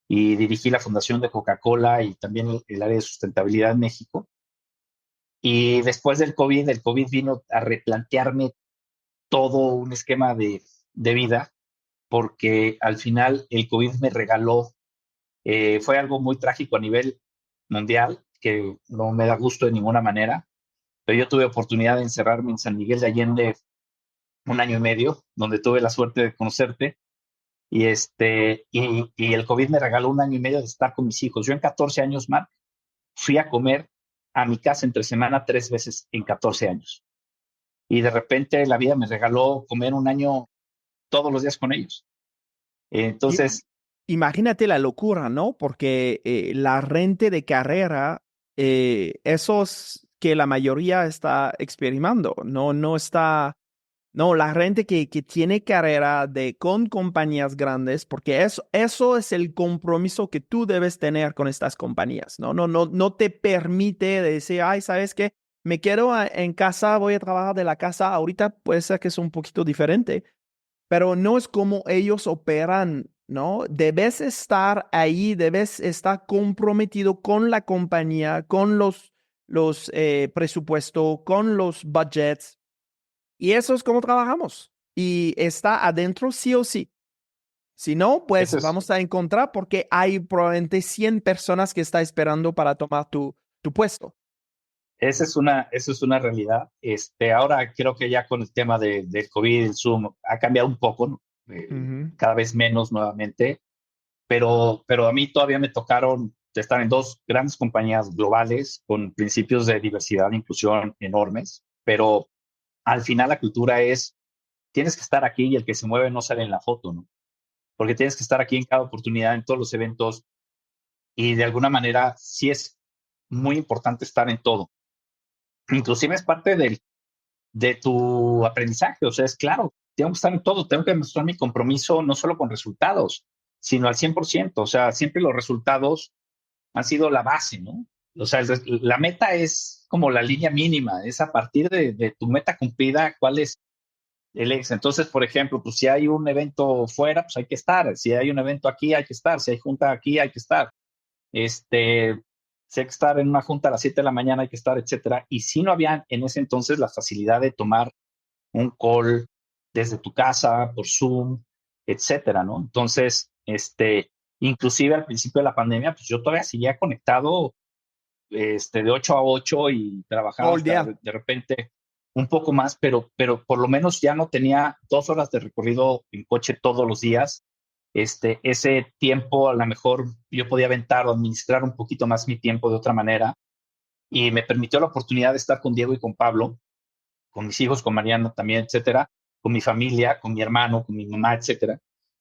y dirigí la fundación de Coca-Cola y también el área de sustentabilidad en México. Y después del COVID, el COVID vino a replantearme todo un esquema de vida, porque al final el COVID me regaló, fue algo muy trágico a nivel mundial, que no me da gusto de ninguna manera, pero yo tuve oportunidad de encerrarme en San Miguel de Allende un año y medio, donde tuve la suerte de conocerte, y el COVID me regaló un año y medio de estar con mis hijos. Yo en 14 años, Marc, fui a comer a mi casa entre semana 3 veces en 14 años. Y de repente la vida me regaló comer un año todos los días con ellos. I- Entonces, Imagínate la locura, ¿no? Porque la renta de carrera, esos que la mayoría está experimentando, no está. No, la gente que tiene carrera con compañías grandes, porque eso es el compromiso que tú debes tener con estas compañías, ¿no? No te permite decir, ay, ¿sabes qué? Me quedo en casa, voy a trabajar de la casa. Ahorita puede ser que es un poquito diferente, pero no es como ellos operan, ¿no? Debes estar ahí, debes estar comprometido con la compañía, con los presupuestos, con los budgets. Y eso es como trabajamos. Y está adentro sí o sí. Si no, eso pues es, vamos a encontrar porque hay probablemente 100 personas que están esperando para tomar tu puesto. esa es una realidad. Ahora creo que ya con el tema del COVID, el Zoom, ha cambiado un poco, ¿no? Ujú. Cada vez menos nuevamente, pero a mí todavía me tocaron estar en dos grandes compañías globales con principios de diversidad e inclusión enormes, pero al final la cultura es, tienes que estar aquí y el que se mueve no sale en la foto, ¿no? Porque tienes que estar aquí en cada oportunidad, en todos los eventos, y de alguna manera sí es muy importante estar en todo. Inclusive es parte de tu aprendizaje, o sea, es claro, tengo que estar en todo, tengo que demostrar mi compromiso no solo con resultados, sino al 100%, o sea, siempre los resultados han sido la base, ¿no? O sea, la meta es como la línea mínima, es a partir de tu meta cumplida, cuál es el ex. Entonces, por ejemplo, pues si hay un evento fuera, pues hay que estar, si hay un evento aquí, hay que estar, si hay junta aquí, hay que estar. Si hay que estar en una junta a las 7 de la mañana, hay que estar, etcétera. Y si no había en ese entonces la facilidad de tomar un call desde tu casa, por Zoom, etcétera, ¿no? Entonces, inclusive al principio de la pandemia, pues yo todavía seguía conectado, de 8 a 8 y trabajaba Todo el hasta día. de repente un poco más, pero por lo menos ya no tenía 2 horas de recorrido en coche todos los días. Ese tiempo a lo mejor yo podía aventar o administrar un poquito más mi tiempo de otra manera y me permitió la oportunidad de estar con Diego y con Pablo, con mis hijos, con Mariano también, etcétera, con mi familia, con mi hermano, con mi mamá, etcétera.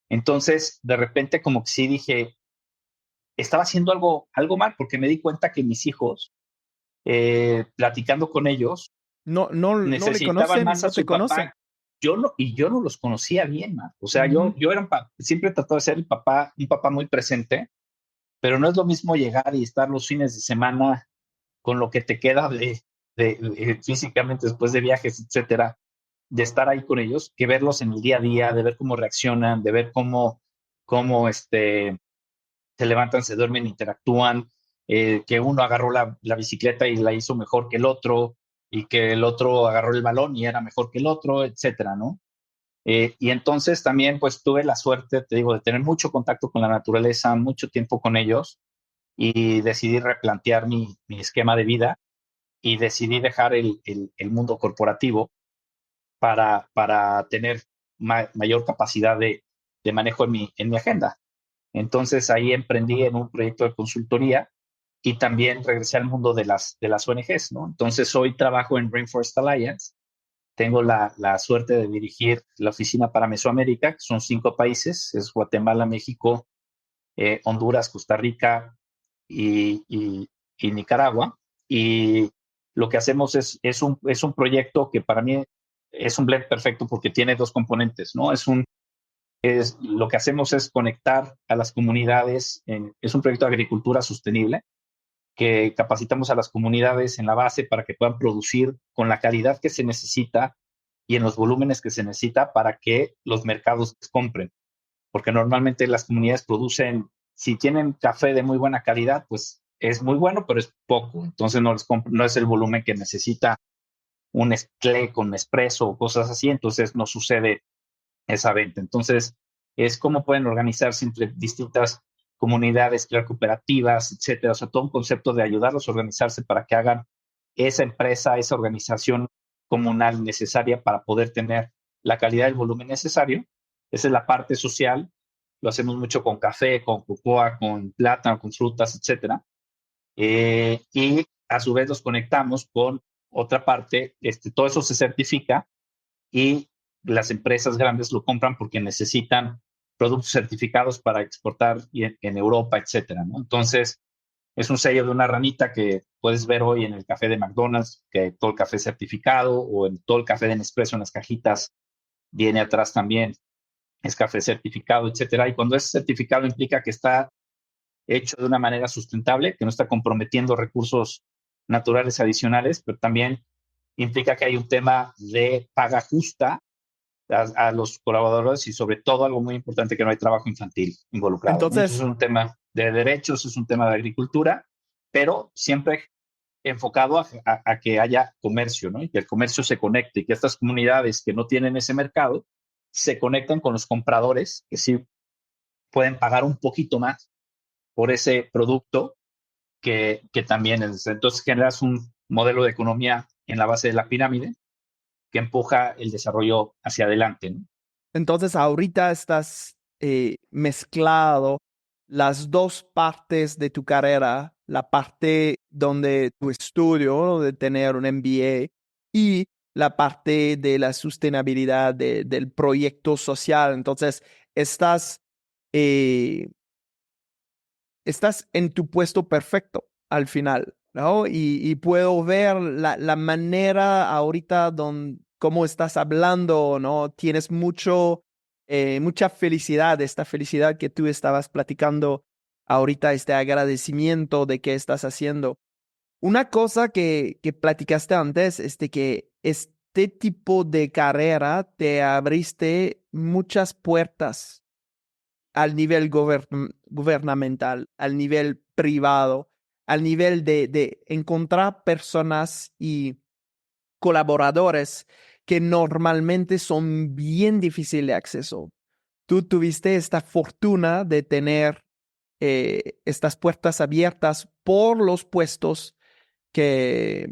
Entonces, de repente, como que sí dije, estaba haciendo algo mal, porque me di cuenta que mis hijos, platicando con ellos, No le necesitaban conocen, más a no te su conocen. papá. Yo no los conocía bien, man. O sea, Ujú. yo siempre he tratado de ser un papá muy presente, pero no es lo mismo llegar y estar los fines de semana con lo que te queda físicamente después de viajes, etcétera, de estar ahí con ellos, que verlos en el día a día, de ver cómo reaccionan, de ver cómo se levantan, se duermen, interactúan. que uno agarró la bicicleta y la hizo mejor que el otro, y que el otro agarró el balón y era mejor que el otro, etcétera, ¿no? Y entonces también pues tuve la suerte, te digo, de tener mucho contacto con la naturaleza, mucho tiempo con ellos, y decidí replantear mi esquema de vida y decidí dejar el mundo corporativo para tener mayor capacidad de manejo en mi agenda. Entonces ahí emprendí en un proyecto de consultoría y también regresé al mundo de las ONGs, ¿no? Entonces hoy trabajo en Rainforest Alliance. Tengo la suerte de dirigir la oficina para Mesoamérica, que son 5 países, es Guatemala, México, Honduras, Costa Rica y Nicaragua. Y lo que hacemos es un proyecto que para mí es un blend perfecto porque tiene 2 componentes, ¿no? Lo que hacemos es conectar a las comunidades, es un proyecto de agricultura sostenible, que capacitamos a las comunidades en la base para que puedan producir con la calidad que se necesita y en los volúmenes que se necesita para que los mercados compren. Porque normalmente las comunidades producen, si tienen café de muy buena calidad, pues es muy bueno, pero es poco. Entonces no es el volumen que necesita un Nestlé con Nespresso o cosas así. Entonces no sucede esa venta. Entonces es cómo pueden organizarse entre distintas comunidades, crear cooperativas, etcétera. O sea, todo un concepto de ayudarlos a organizarse para que hagan esa empresa, esa organización comunal necesaria para poder tener la calidad del volumen necesario. Esa es la parte social. Lo hacemos mucho con café, con cocoa, con plátano, con frutas, etcétera. Y a su vez los conectamos con otra parte. Todo eso se certifica y las empresas grandes lo compran porque necesitan productos certificados para exportar en Europa, etcétera, ¿no? Entonces, es un sello de una ranita que puedes ver hoy en el café de McDonald's, que todo el café certificado, o en todo el café de Nespresso en las cajitas viene atrás también, es café certificado, etcétera. Y cuando es certificado implica que está hecho de una manera sustentable, que no está comprometiendo recursos naturales adicionales, pero también implica que hay un tema de paga justa a los colaboradores y sobre todo algo muy importante, que no hay trabajo infantil involucrado, ¿no? Entonces Entonces, es un tema de derechos, es un tema de agricultura, pero siempre enfocado a que haya comercio, ¿no? Y que el comercio se conecte y que estas comunidades que no tienen ese mercado se conecten con los compradores que sí pueden pagar un poquito más por ese producto que también es. Entonces generas un modelo de economía en la base de la pirámide que empuja el desarrollo hacia adelante, ¿no? entonces ahorita estás mezclado las dos partes de tu carrera, la parte donde tu estudio, de tener un MBA, y la parte de la sostenibilidad del proyecto social. Entonces, estás, eh, estás en tu puesto perfecto al final, ¿no? Y puedo ver la manera ahorita cómo estás hablando, ¿no? Tienes mucha felicidad, esta felicidad que tú estabas platicando ahorita, este agradecimiento de qué estás haciendo. Una cosa que platicaste antes es de que este tipo de carrera te abriste muchas puertas al nivel gubernamental, al nivel privado, al nivel de encontrar personas y colaboradores que normalmente son bien difíciles de acceso. Tú tuviste esta fortuna de tener estas puertas abiertas por los puestos que,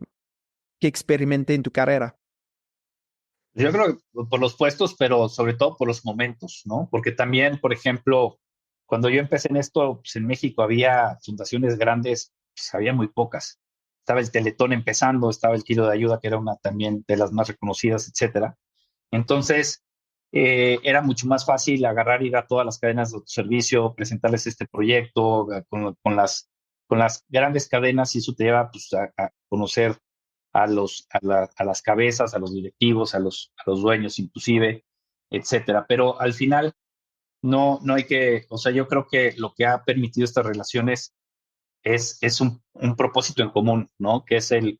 que experimenté en tu carrera. Yo creo que por los puestos, pero sobre todo por los momentos, ¿no? Porque también, por ejemplo, cuando yo empecé en esto, pues en México había fundaciones grandes, pues había muy pocas. Estaba el Teletón empezando, estaba el Kilo de Ayuda, que era una también de las más reconocidas, etcétera. Entonces, era mucho más fácil agarrar, ir a todas las cadenas de autoservicio, presentarles este proyecto con las grandes cadenas, y eso te lleva pues, a conocer a las cabezas, a los directivos, a los dueños inclusive, etcétera. Pero al final no hay que, o sea, yo creo que lo que ha permitido estas relaciones es un propósito en común, ¿no? Que es el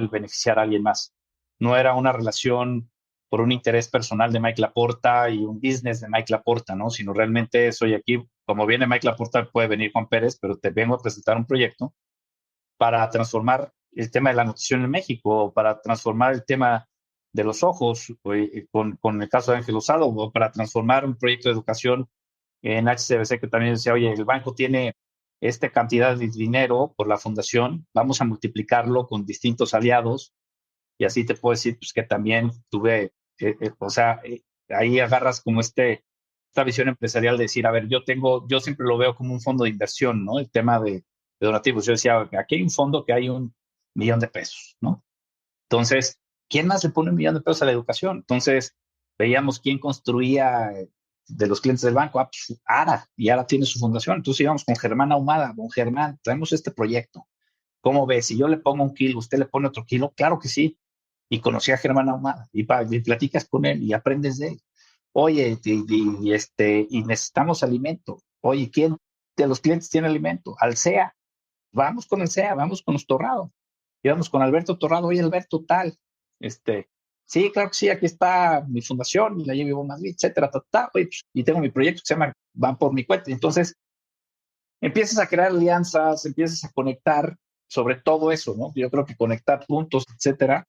beneficiar a alguien más. No era una relación por un interés personal de Mike Laporta y un business de Mike Laporta, ¿no? Sino realmente soy aquí, como viene Mike Laporta, puede venir Juan Pérez, pero te vengo a presentar un proyecto para transformar el tema de la nutrición en México, o para transformar el tema de los ojos, con el caso de Ángel Osado, o para transformar un proyecto de educación en HCBC, que también decía, oye, el banco tiene esta cantidad de dinero por la fundación, vamos a multiplicarlo con distintos aliados, y así te puedo decir pues, que también tuve, ahí agarras como esta visión empresarial de decir, a ver, yo siempre lo veo como un fondo de inversión, ¿no? El tema de donativos. Yo decía, aquí hay un fondo que hay 1,000,000 de pesos, ¿no? Entonces, ¿quién más le pone 1,000,000 de pesos a la educación? Entonces, veíamos quién construía de los clientes del banco, pues Ara, y Ara tiene su fundación. Entonces íbamos con Germán Ahumada, don Germán, traemos este proyecto. ¿Cómo ves? Si yo le pongo 1 kilo, usted le pone otro kilo, claro que sí. Y conocí a Germán Ahumada y platicas con él y aprendes de él. Oye, y necesitamos alimento. Oye, ¿quién de los clientes tiene alimento? Alsea. Vamos con Alsea, vamos con los Torrado. Y vamos con Alberto Torrado. Oye, Alberto, tal. Sí, claro que sí, aquí está mi fundación, la llevo a Madrid, etcétera, oye, pues, y tengo mi proyecto que se llama Van por mi cuenta. Entonces, empiezas a crear alianzas, empiezas a conectar sobre todo eso, ¿no? Yo creo que conectar puntos, etcétera.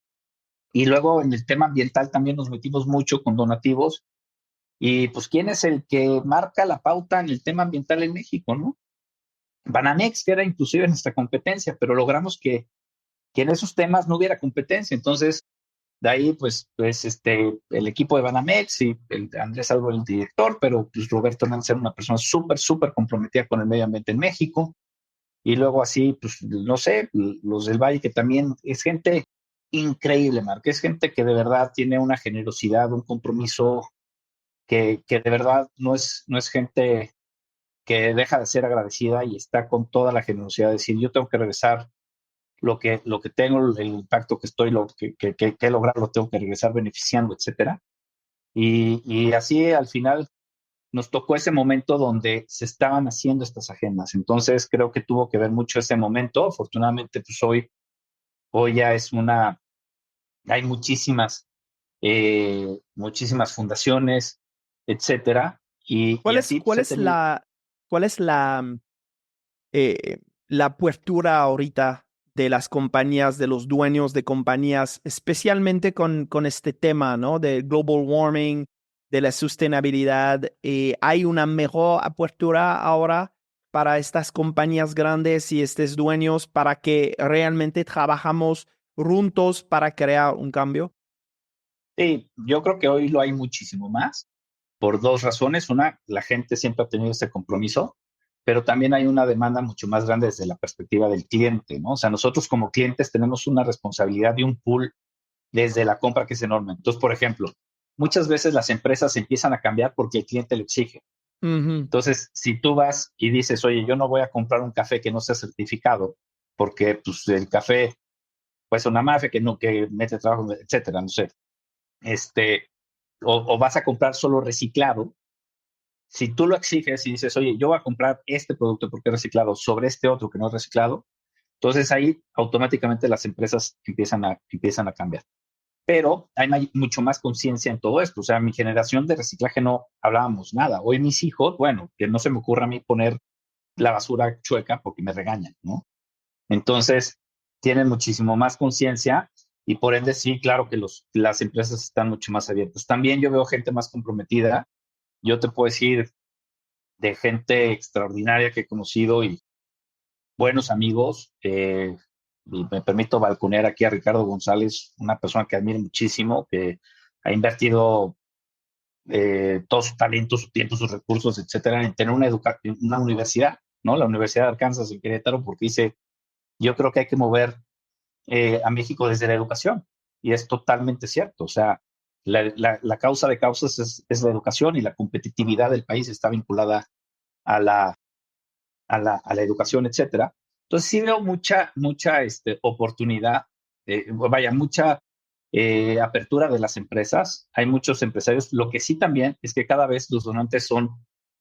Y luego en el tema ambiental también nos metimos mucho con donativos. Y pues, ¿quién es el que marca la pauta en el tema ambiental en México, no? Banamex, que era inclusive nuestra competencia, pero logramos que en esos temas no hubiera competencia. Entonces, de ahí, el equipo de Banamex y el Andrés Albo, el director, pero pues Roberto Hernández era una persona súper, súper comprometida con el medio ambiente en México. Y luego así, pues, no sé, los del Valle, que también es gente increíble, Marc, es gente que de verdad tiene una generosidad, un compromiso que de verdad no es gente que deja de ser agradecida y está con toda la generosidad de decir, yo tengo que regresar lo que tengo, el impacto que estoy, lo que he logrado, lo tengo que regresar beneficiando, etcétera. Y así al final nos tocó ese momento donde se estaban haciendo estas agendas. Entonces creo que tuvo que ver mucho ese momento. Afortunadamente, pues hoy ya hay muchísimas fundaciones, etcétera. Y ¿Cuál es, así pues cuál he es tenido. la postura ahorita de las compañías, de los dueños de compañías, especialmente con este tema, ¿no? De global warming, de la sostenibilidad? ¿Hay una mejor apertura ahora para estas compañías grandes y estos dueños para que realmente trabajamos juntos para crear un cambio? Sí, yo creo que hoy lo hay muchísimo más por dos razones. Una, la gente siempre ha tenido este compromiso, pero también hay una demanda mucho más grande desde la perspectiva del cliente, ¿no? O sea, nosotros como clientes tenemos una responsabilidad y un pool desde la compra que es enorme. Entonces, por ejemplo, muchas veces las empresas empiezan a cambiar porque el cliente lo exige. Ujú. Entonces, si tú vas y dices, oye, yo no voy a comprar un café que no sea certificado, porque pues, el café, pues una mafia que mete trabajo, etcétera, no sé, este, o vas a comprar solo reciclado. Si tú lo exiges y dices, oye, yo voy a comprar este producto porque es reciclado sobre este otro que no es reciclado, entonces ahí automáticamente las empresas empiezan a cambiar. Pero hay mucho más conciencia en todo esto. O sea, mi generación de reciclaje no hablábamos nada. Hoy mis hijos, bueno, que no se me ocurra a mí poner la basura chueca porque me regañan, ¿no? Entonces, tienen muchísimo más conciencia y por ende sí, claro que las empresas están mucho más abiertas. También yo veo gente más comprometida. Yo te puedo decir de gente extraordinaria que he conocido y buenos amigos. Y me permito balconear aquí a Ricardo González, una persona que admiro muchísimo, que ha invertido todo su talento, su tiempo, sus recursos, etcétera, en tener una universidad, ¿no? La Universidad de Arkansas en Querétaro, porque dice, yo creo que hay que mover a México desde la educación. Y es totalmente cierto. O sea, la causa de causas es la educación y la competitividad del país está vinculada a la educación, etcétera. Entonces sí veo mucha oportunidad, vaya, mucha apertura de las empresas. Hay muchos empresarios. Lo que sí también es que cada vez los donantes son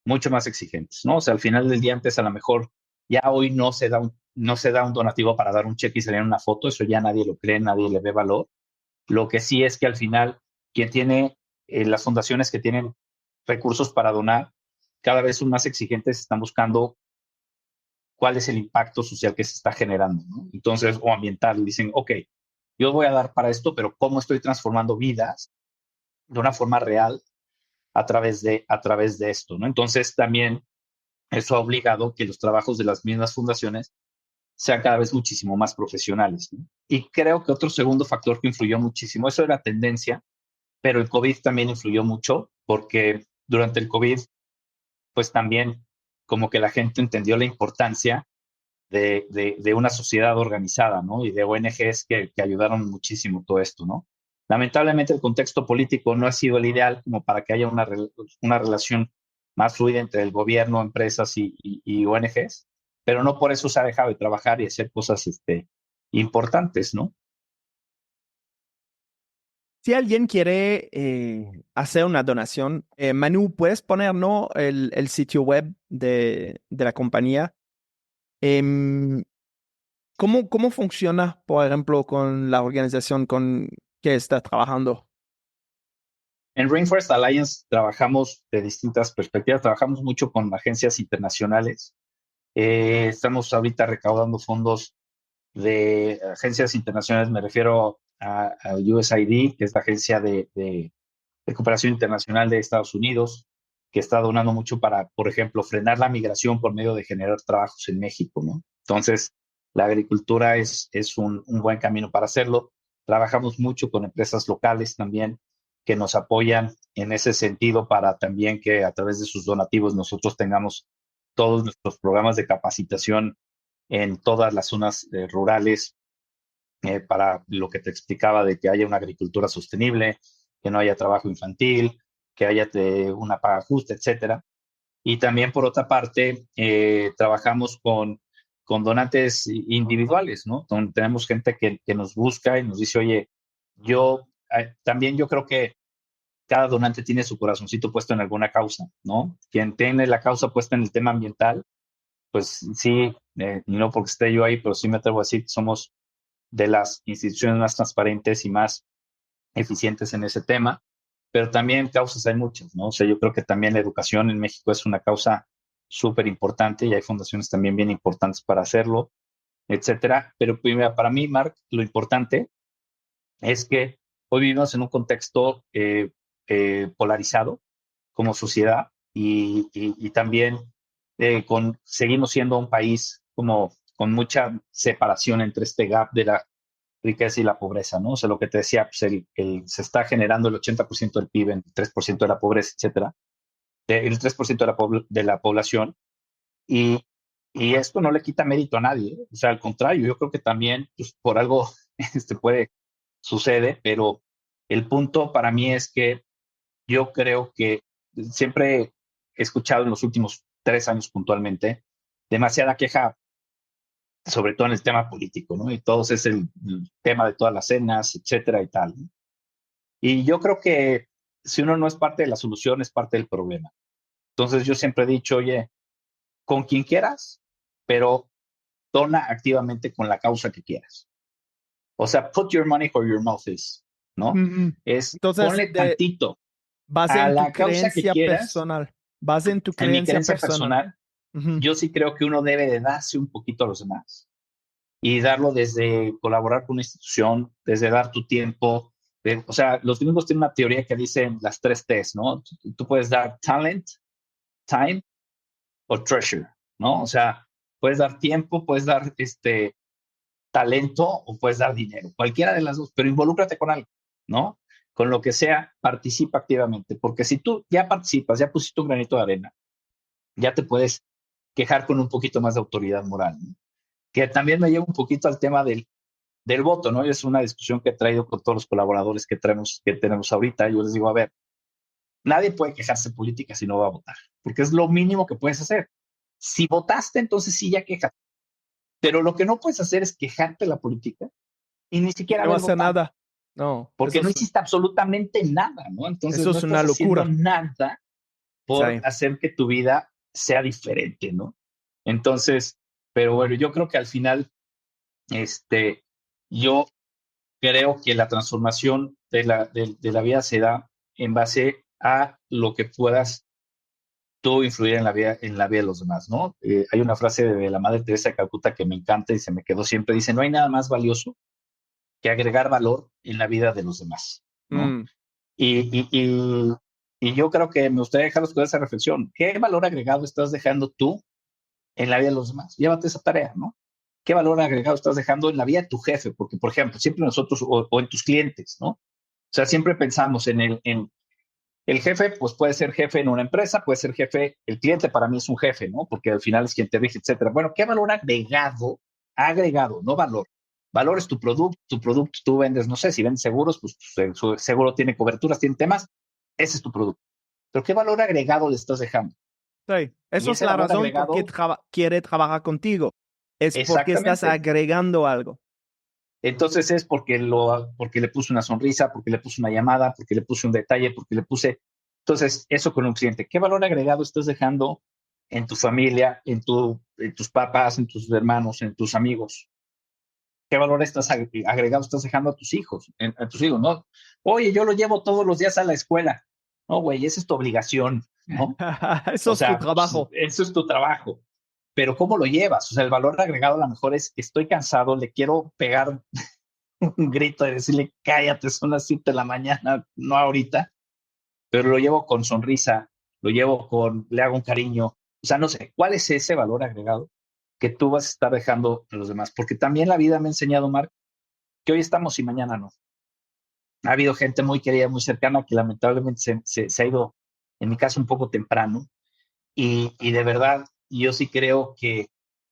mucho más exigentes, ¿no? O sea, al final del día antes a lo mejor ya hoy no se da un donativo para dar un cheque y salir en una foto. Eso ya nadie lo cree, nadie le ve valor. Lo que sí es que al final quien tiene las fundaciones que tienen recursos para donar cada vez son más exigentes, están buscando cuál es el impacto social que se está generando, ¿no? Entonces, o ambiental, dicen, ok, yo voy a dar para esto, pero ¿cómo estoy transformando vidas de una forma real a través de esto, ¿no? Entonces, también eso ha obligado que los trabajos de las mismas fundaciones sean cada vez muchísimo más profesionales, ¿no? Y creo que otro segundo factor que influyó muchísimo, eso era tendencia, pero el COVID también influyó mucho, porque durante el COVID, pues también como que la gente entendió la importancia de una sociedad organizada, ¿no? Y de ONGs que ayudaron muchísimo todo esto, ¿no? Lamentablemente el contexto político no ha sido el ideal como para que haya una relación más fluida entre el gobierno, empresas y ONGs, pero no por eso se ha dejado de trabajar y hacer cosas importantes, ¿no? Si alguien quiere hacer una donación, Manu, ¿puedes poner, no, el sitio web de la compañía? Em, ¿cómo funciona, por ejemplo, con la organización con que estás trabajando? En Rainforest Alliance trabajamos de distintas perspectivas, trabajamos mucho con agencias internacionales. Estamos ahorita recaudando fondos de agencias internacionales, me refiero a USAID, que es la agencia de cooperación internacional de Estados Unidos, que está donando mucho para, por ejemplo, frenar la migración por medio de generar trabajos en México, ¿no? Entonces, la agricultura es un buen camino para hacerlo. Trabajamos mucho con empresas locales también que nos apoyan en ese sentido para también que a través de sus donativos nosotros tengamos todos nuestros programas de capacitación en todas las zonas rurales para lo que te explicaba de que haya una agricultura sostenible, que no haya trabajo infantil, que haya una paga justa, etcétera. Y también, por otra parte, trabajamos con donantes individuales, ¿no? Donde tenemos gente que nos busca y nos dice, oye, también yo creo que cada donante tiene su corazoncito puesto en alguna causa, ¿no? Quien tiene la causa puesta en el tema ambiental, pues sí, y no porque esté yo ahí, pero sí me atrevo a decir que somos de las instituciones más transparentes y más eficientes en ese tema, pero también causas hay muchas, ¿no? O sea, yo creo que también la educación en México es una causa súper importante y hay fundaciones también bien importantes para hacerlo, etcétera. Pero primero, para mí, Mark, lo importante es que hoy vivimos en un contexto polarizado como sociedad y también seguimos siendo un país como con mucha separación entre este gap de la riqueza y la pobreza, ¿no? O sea, lo que te decía, pues se está generando el 80% del PIB, el 3% de la pobreza, etcétera, el 3% de la población, y, y esto no le quita mérito a nadie, ¿eh? O sea, al contrario, yo creo que también, pues, por algo sucede, pero el punto para mí es que yo creo que siempre he escuchado en los últimos 3 años puntualmente demasiada queja sobre todo en el tema político, ¿no? Y todo es el tema de todas las cenas, etcétera y tal, ¿no? Y yo creo que si uno no es parte de la solución, es parte del problema. Entonces yo siempre he dicho, oye, con quien quieras, pero dona activamente con la causa que quieras. O sea, put your money where your mouth is, ¿no? Ujú. Es Entonces, ponle tantito base a en tu la causa que creencia quieras. personal. Base en tu En mi creencia creencia personal. personal, Ujú. yo sí creo que uno debe de darse un poquito a los demás y darlo desde colaborar con una institución, desde dar tu tiempo. O sea, los gringos tienen una teoría que dicen las 3 T's, ¿no? Tú puedes dar talent, time o treasure, ¿no? O sea, puedes dar tiempo, puedes dar talento o puedes dar dinero, cualquiera de las dos, pero involúcrate con algo, ¿no? Con lo que sea, participa activamente, porque si tú ya participas, ya pusiste un granito de arena, ya te puedes quejar con un poquito más de autoridad moral, ¿no? Que también me lleva un poquito al tema del voto, ¿no? Y es una discusión que he traído con todos los colaboradores que tenemos ahorita. Yo les digo, a ver, nadie puede quejarse política si no va a votar, porque es lo mínimo que puedes hacer. Si votaste, entonces sí ya quejas. Pero lo que no puedes hacer es quejarte de la política y ni Y siquiera no haber hacer votado, nada. No, porque no hiciste absolutamente nada, ¿no? Entonces eso no es estás una haciendo locura. nada Sí. por hacer que tu vida sea diferente, ¿no? Entonces, pero bueno, yo creo que al final, yo creo que la transformación de la vida se da en base a lo que puedas tú influir en la vida de los demás, ¿no? Hay una frase de la Madre Teresa de Calcuta que me encanta y se me quedó siempre. Dice, no hay nada más valioso que agregar valor en la vida de los demás, ¿no? Mm. Y, y, y, y yo creo que me gustaría dejarlos con esa reflexión. ¿Qué valor agregado estás dejando tú en la vida de los demás? Llévate esa tarea, ¿no? ¿Qué valor agregado estás dejando en la vida de tu jefe? Porque, por ejemplo, siempre nosotros, o en tus clientes, ¿no? O sea, siempre pensamos en el jefe, pues puede ser jefe en una empresa, puede ser jefe, el cliente para mí es un jefe, ¿no? Porque al final es quien te rige, etcétera. Bueno, ¿qué valor agregado, no valor? Valor es tu producto tú vendes, no sé, si vendes seguros, pues su seguro tiene coberturas, tiene temas, ese es tu producto. Pero ¿qué valor agregado le estás dejando? Sí, Y eso es ese la valor razón por qué agregado, quiere trabajar contigo. Es porque estás exactamente. agregando algo. Entonces es porque le puse una sonrisa, porque le puse una llamada, porque le puse un detalle, porque le puse. Entonces, eso con un cliente. ¿Qué valor agregado estás dejando en tu familia, en tus papás, en tus hermanos, en tus amigos? ¿Qué valor agregado estás dejando a tus hijos? A tus hijos, ¿no? Oye, yo lo llevo todos los días a la escuela. No, güey, esa es tu obligación, ¿no? Eso O es tu sea, trabajo. eso es tu trabajo. Pero ¿cómo lo llevas? O sea, el valor agregado a lo mejor es, estoy cansado, le quiero pegar un grito de decirle, cállate, son las 7 de la mañana, no ahorita, pero lo llevo con sonrisa, le hago un cariño. O sea, no sé, ¿cuál es ese valor agregado que tú vas a estar dejando a los demás? Porque también la vida me ha enseñado, Marc, que hoy estamos y mañana no. Ha habido gente muy querida, muy cercana, que lamentablemente se ha ido, en mi caso, un poco temprano. Y de verdad, yo sí creo que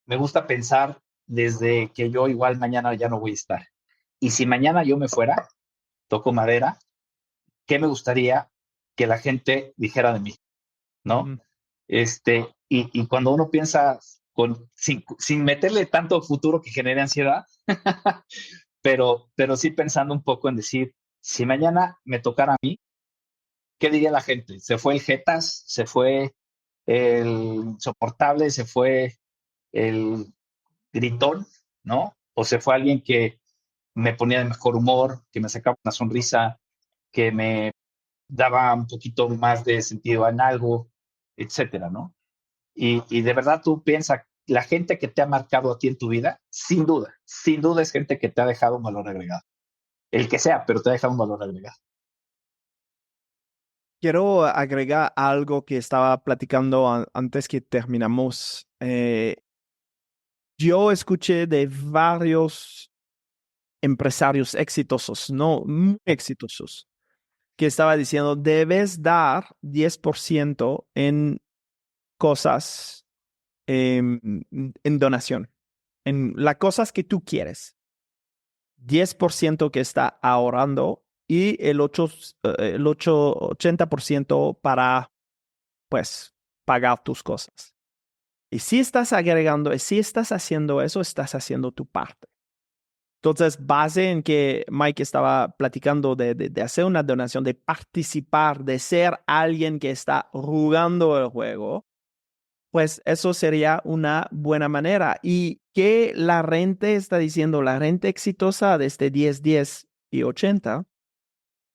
me gusta pensar desde que yo igual mañana ya no voy a estar. Y si mañana yo me fuera, toco madera, ¿qué me gustaría que la gente dijera de mí? ¿No? Ujú. Y cuando uno piensa sin meterle tanto futuro que genere ansiedad, pero sí pensando un poco en decir, si mañana me tocara a mí, ¿qué diría la gente? ¿Se fue el Jetas? ¿Se fue el insoportable? ¿Se fue el gritón? ¿No? ¿O se fue alguien que me ponía de mejor humor, que me sacaba una sonrisa, que me daba un poquito más de sentido en algo, etcétera, ¿no? Y de verdad tú piensas, la gente que te ha marcado a ti en tu vida, sin duda es gente que te ha dejado un valor agregado. El que sea, pero te ha dejado un valor agregado. Quiero agregar algo que estaba platicando antes que terminamos. Yo escuché de varios empresarios exitosos, no muy exitosos, que estaba diciendo, debes dar 10% en cosas, en donación, en las cosas que tú quieres. 10% que está ahorrando y el 80% para, pues, pagar tus cosas. Y si estás agregando, si estás haciendo eso, estás haciendo tu parte. Entonces, base en que Mike estaba platicando de hacer una donación, de participar, de ser alguien que está jugando el juego, pues eso sería una buena manera. Y que la renta está diciendo, la renta exitosa de este 10, 10 y 80,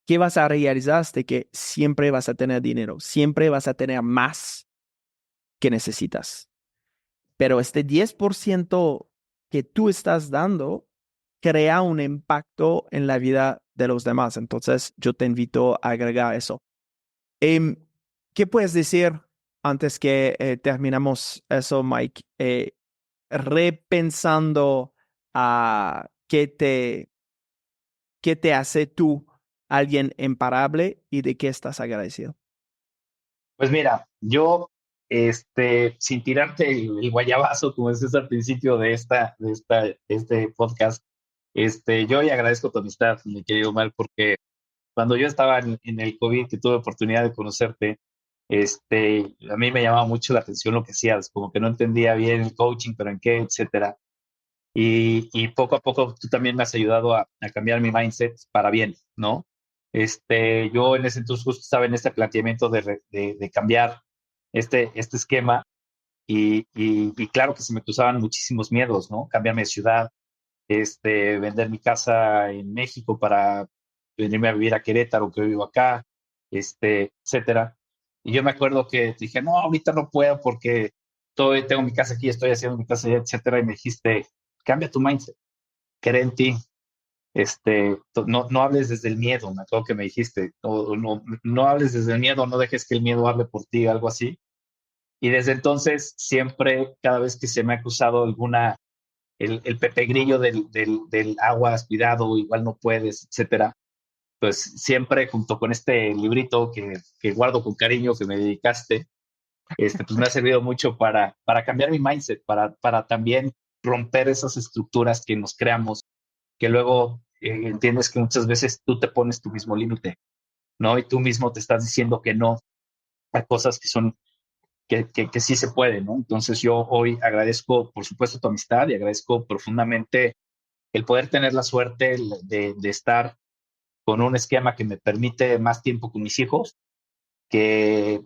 ¿qué vas a realizar? De que siempre vas a tener dinero, siempre vas a tener más que necesitas. Pero este 10% que tú estás dando crea un impacto en la vida de los demás. Entonces, yo te invito a agregar eso. Em, ¿Qué puedes decir antes que terminamos eso, Mike? Repensando a qué te hace tú alguien imparable y de qué estás agradecido. Pues mira, yo, sin tirarte el guayabazo, como decías al principio este podcast, yo hoy agradezco tu amistad, mi querido Omar, porque cuando yo estaba en el COVID, que tuve oportunidad de conocerte, a mí me llamaba mucho la atención lo que hacías, como que no entendía bien el coaching, pero en qué, etcétera. Y poco a poco tú también me has ayudado a cambiar mi mindset para bien, ¿no? Yo en ese entonces justo estaba en este planteamiento de cambiar este esquema y claro que se me cruzaban muchísimos miedos, ¿no? Cambiarme de ciudad, vender mi casa en México para venirme a vivir a Querétaro, que vivo acá, etcétera. Y yo me acuerdo que dije, no, ahorita no puedo porque tengo mi casa aquí, estoy haciendo mi casa allá, etcétera. Y me dijiste, cambia tu mindset, cree en ti. No hables desde el miedo, me acuerdo que me dijiste, no hables desde el miedo, no dejes que el miedo hable por ti, algo así. Y desde entonces, siempre, cada vez que se me ha cruzado el Pepe Grillo del aguas, cuidado, igual no puedes, etcétera, pues siempre junto con este librito que guardo con cariño que me dedicaste, pues me ha servido mucho para cambiar mi mindset, para también romper esas estructuras que nos creamos, que luego entiendes que muchas veces tú te pones tu mismo límite, ¿no? Y tú mismo te estás diciendo que no a cosas que sí se pueden, ¿no? Entonces yo hoy agradezco, por supuesto, tu amistad y agradezco profundamente el poder tener la suerte de estar con un esquema que me permite más tiempo con mis hijos, que,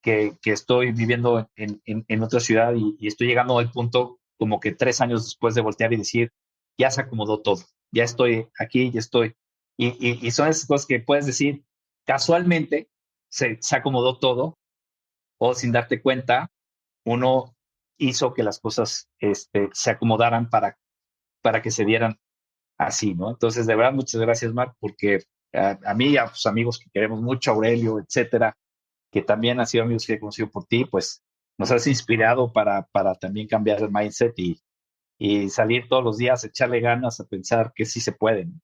que estoy viviendo en otra ciudad y estoy llegando al punto como que 3 años después de voltear y decir, ya se acomodó todo, ya estoy aquí, ya estoy. Y son esas cosas que puedes decir, casualmente se acomodó todo o sin darte cuenta, uno hizo que las cosas se acomodaran para que se dieran así, ¿no? Entonces, de verdad, muchas gracias, Marc, porque a mí y a tus amigos que queremos mucho, Aurelio, etcétera, que también han sido amigos que he conocido por ti, pues nos has inspirado para también cambiar el mindset y salir todos los días, echarle ganas a pensar que sí se puede, ¿no?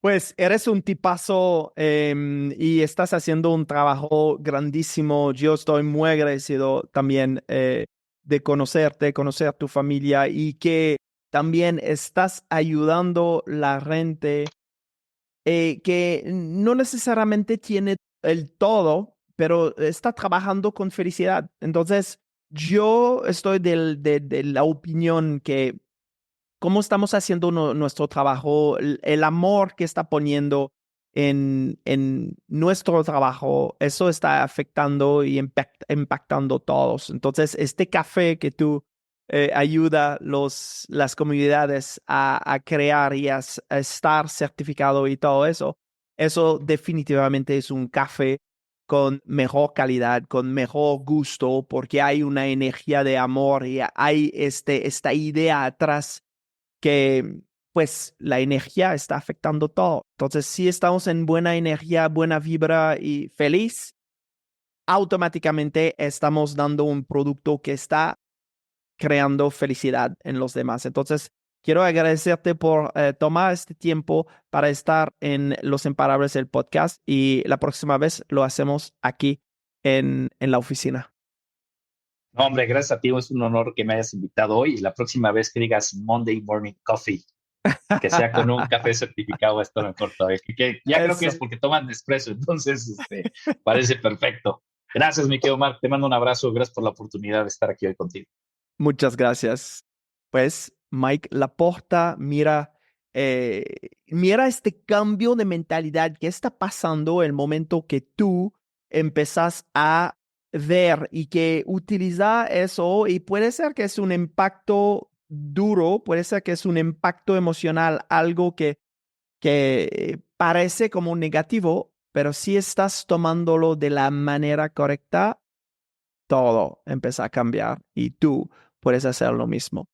Pues eres un tipazo y estás haciendo un trabajo grandísimo. Yo estoy muy agradecido también de conocerte, conocer tu familia y que también estás ayudando la gente que no necesariamente tiene el todo, pero está trabajando con felicidad. Entonces, yo estoy de la opinión que cómo estamos haciendo nuestro trabajo, el amor que está poniendo en nuestro trabajo, eso está afectando y impactando todos. Entonces, este café que tú ayuda las comunidades a crear y a estar certificado y todo eso, eso definitivamente es un café con mejor calidad, con mejor gusto, porque hay una energía de amor y hay esta idea atrás que pues la energía está afectando todo. Entonces, si estamos en buena energía, buena vibra y feliz, automáticamente estamos dando un producto que está creando felicidad en los demás. Entonces, quiero agradecerte por tomar este tiempo para estar en Los Imparables, el podcast, y la próxima vez lo hacemos aquí en la oficina. No, hombre, gracias a ti, es un honor que me hayas invitado hoy y la próxima vez que digas Monday Morning Coffee, que sea con un café certificado, esto mejor todavía. Que ya creo que es Eso. porque toman Nespresso, entonces parece perfecto. Gracias, mi querido Marc, te mando un abrazo, gracias por la oportunidad de estar aquí hoy contigo. Muchas gracias. Pues Mike Laporta, mira este cambio de mentalidad que está pasando el momento que tú empezás a ver y que utiliza eso y puede ser que es un impacto duro, puede ser que es un impacto emocional, algo que parece como negativo, pero si estás tomándolo de la manera correcta, todo empieza a cambiar y tú puedes hacer lo mismo.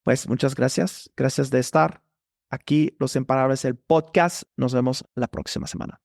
Pues muchas gracias. Gracias de estar aquí, Los Imparables, el podcast. Nos vemos la próxima semana.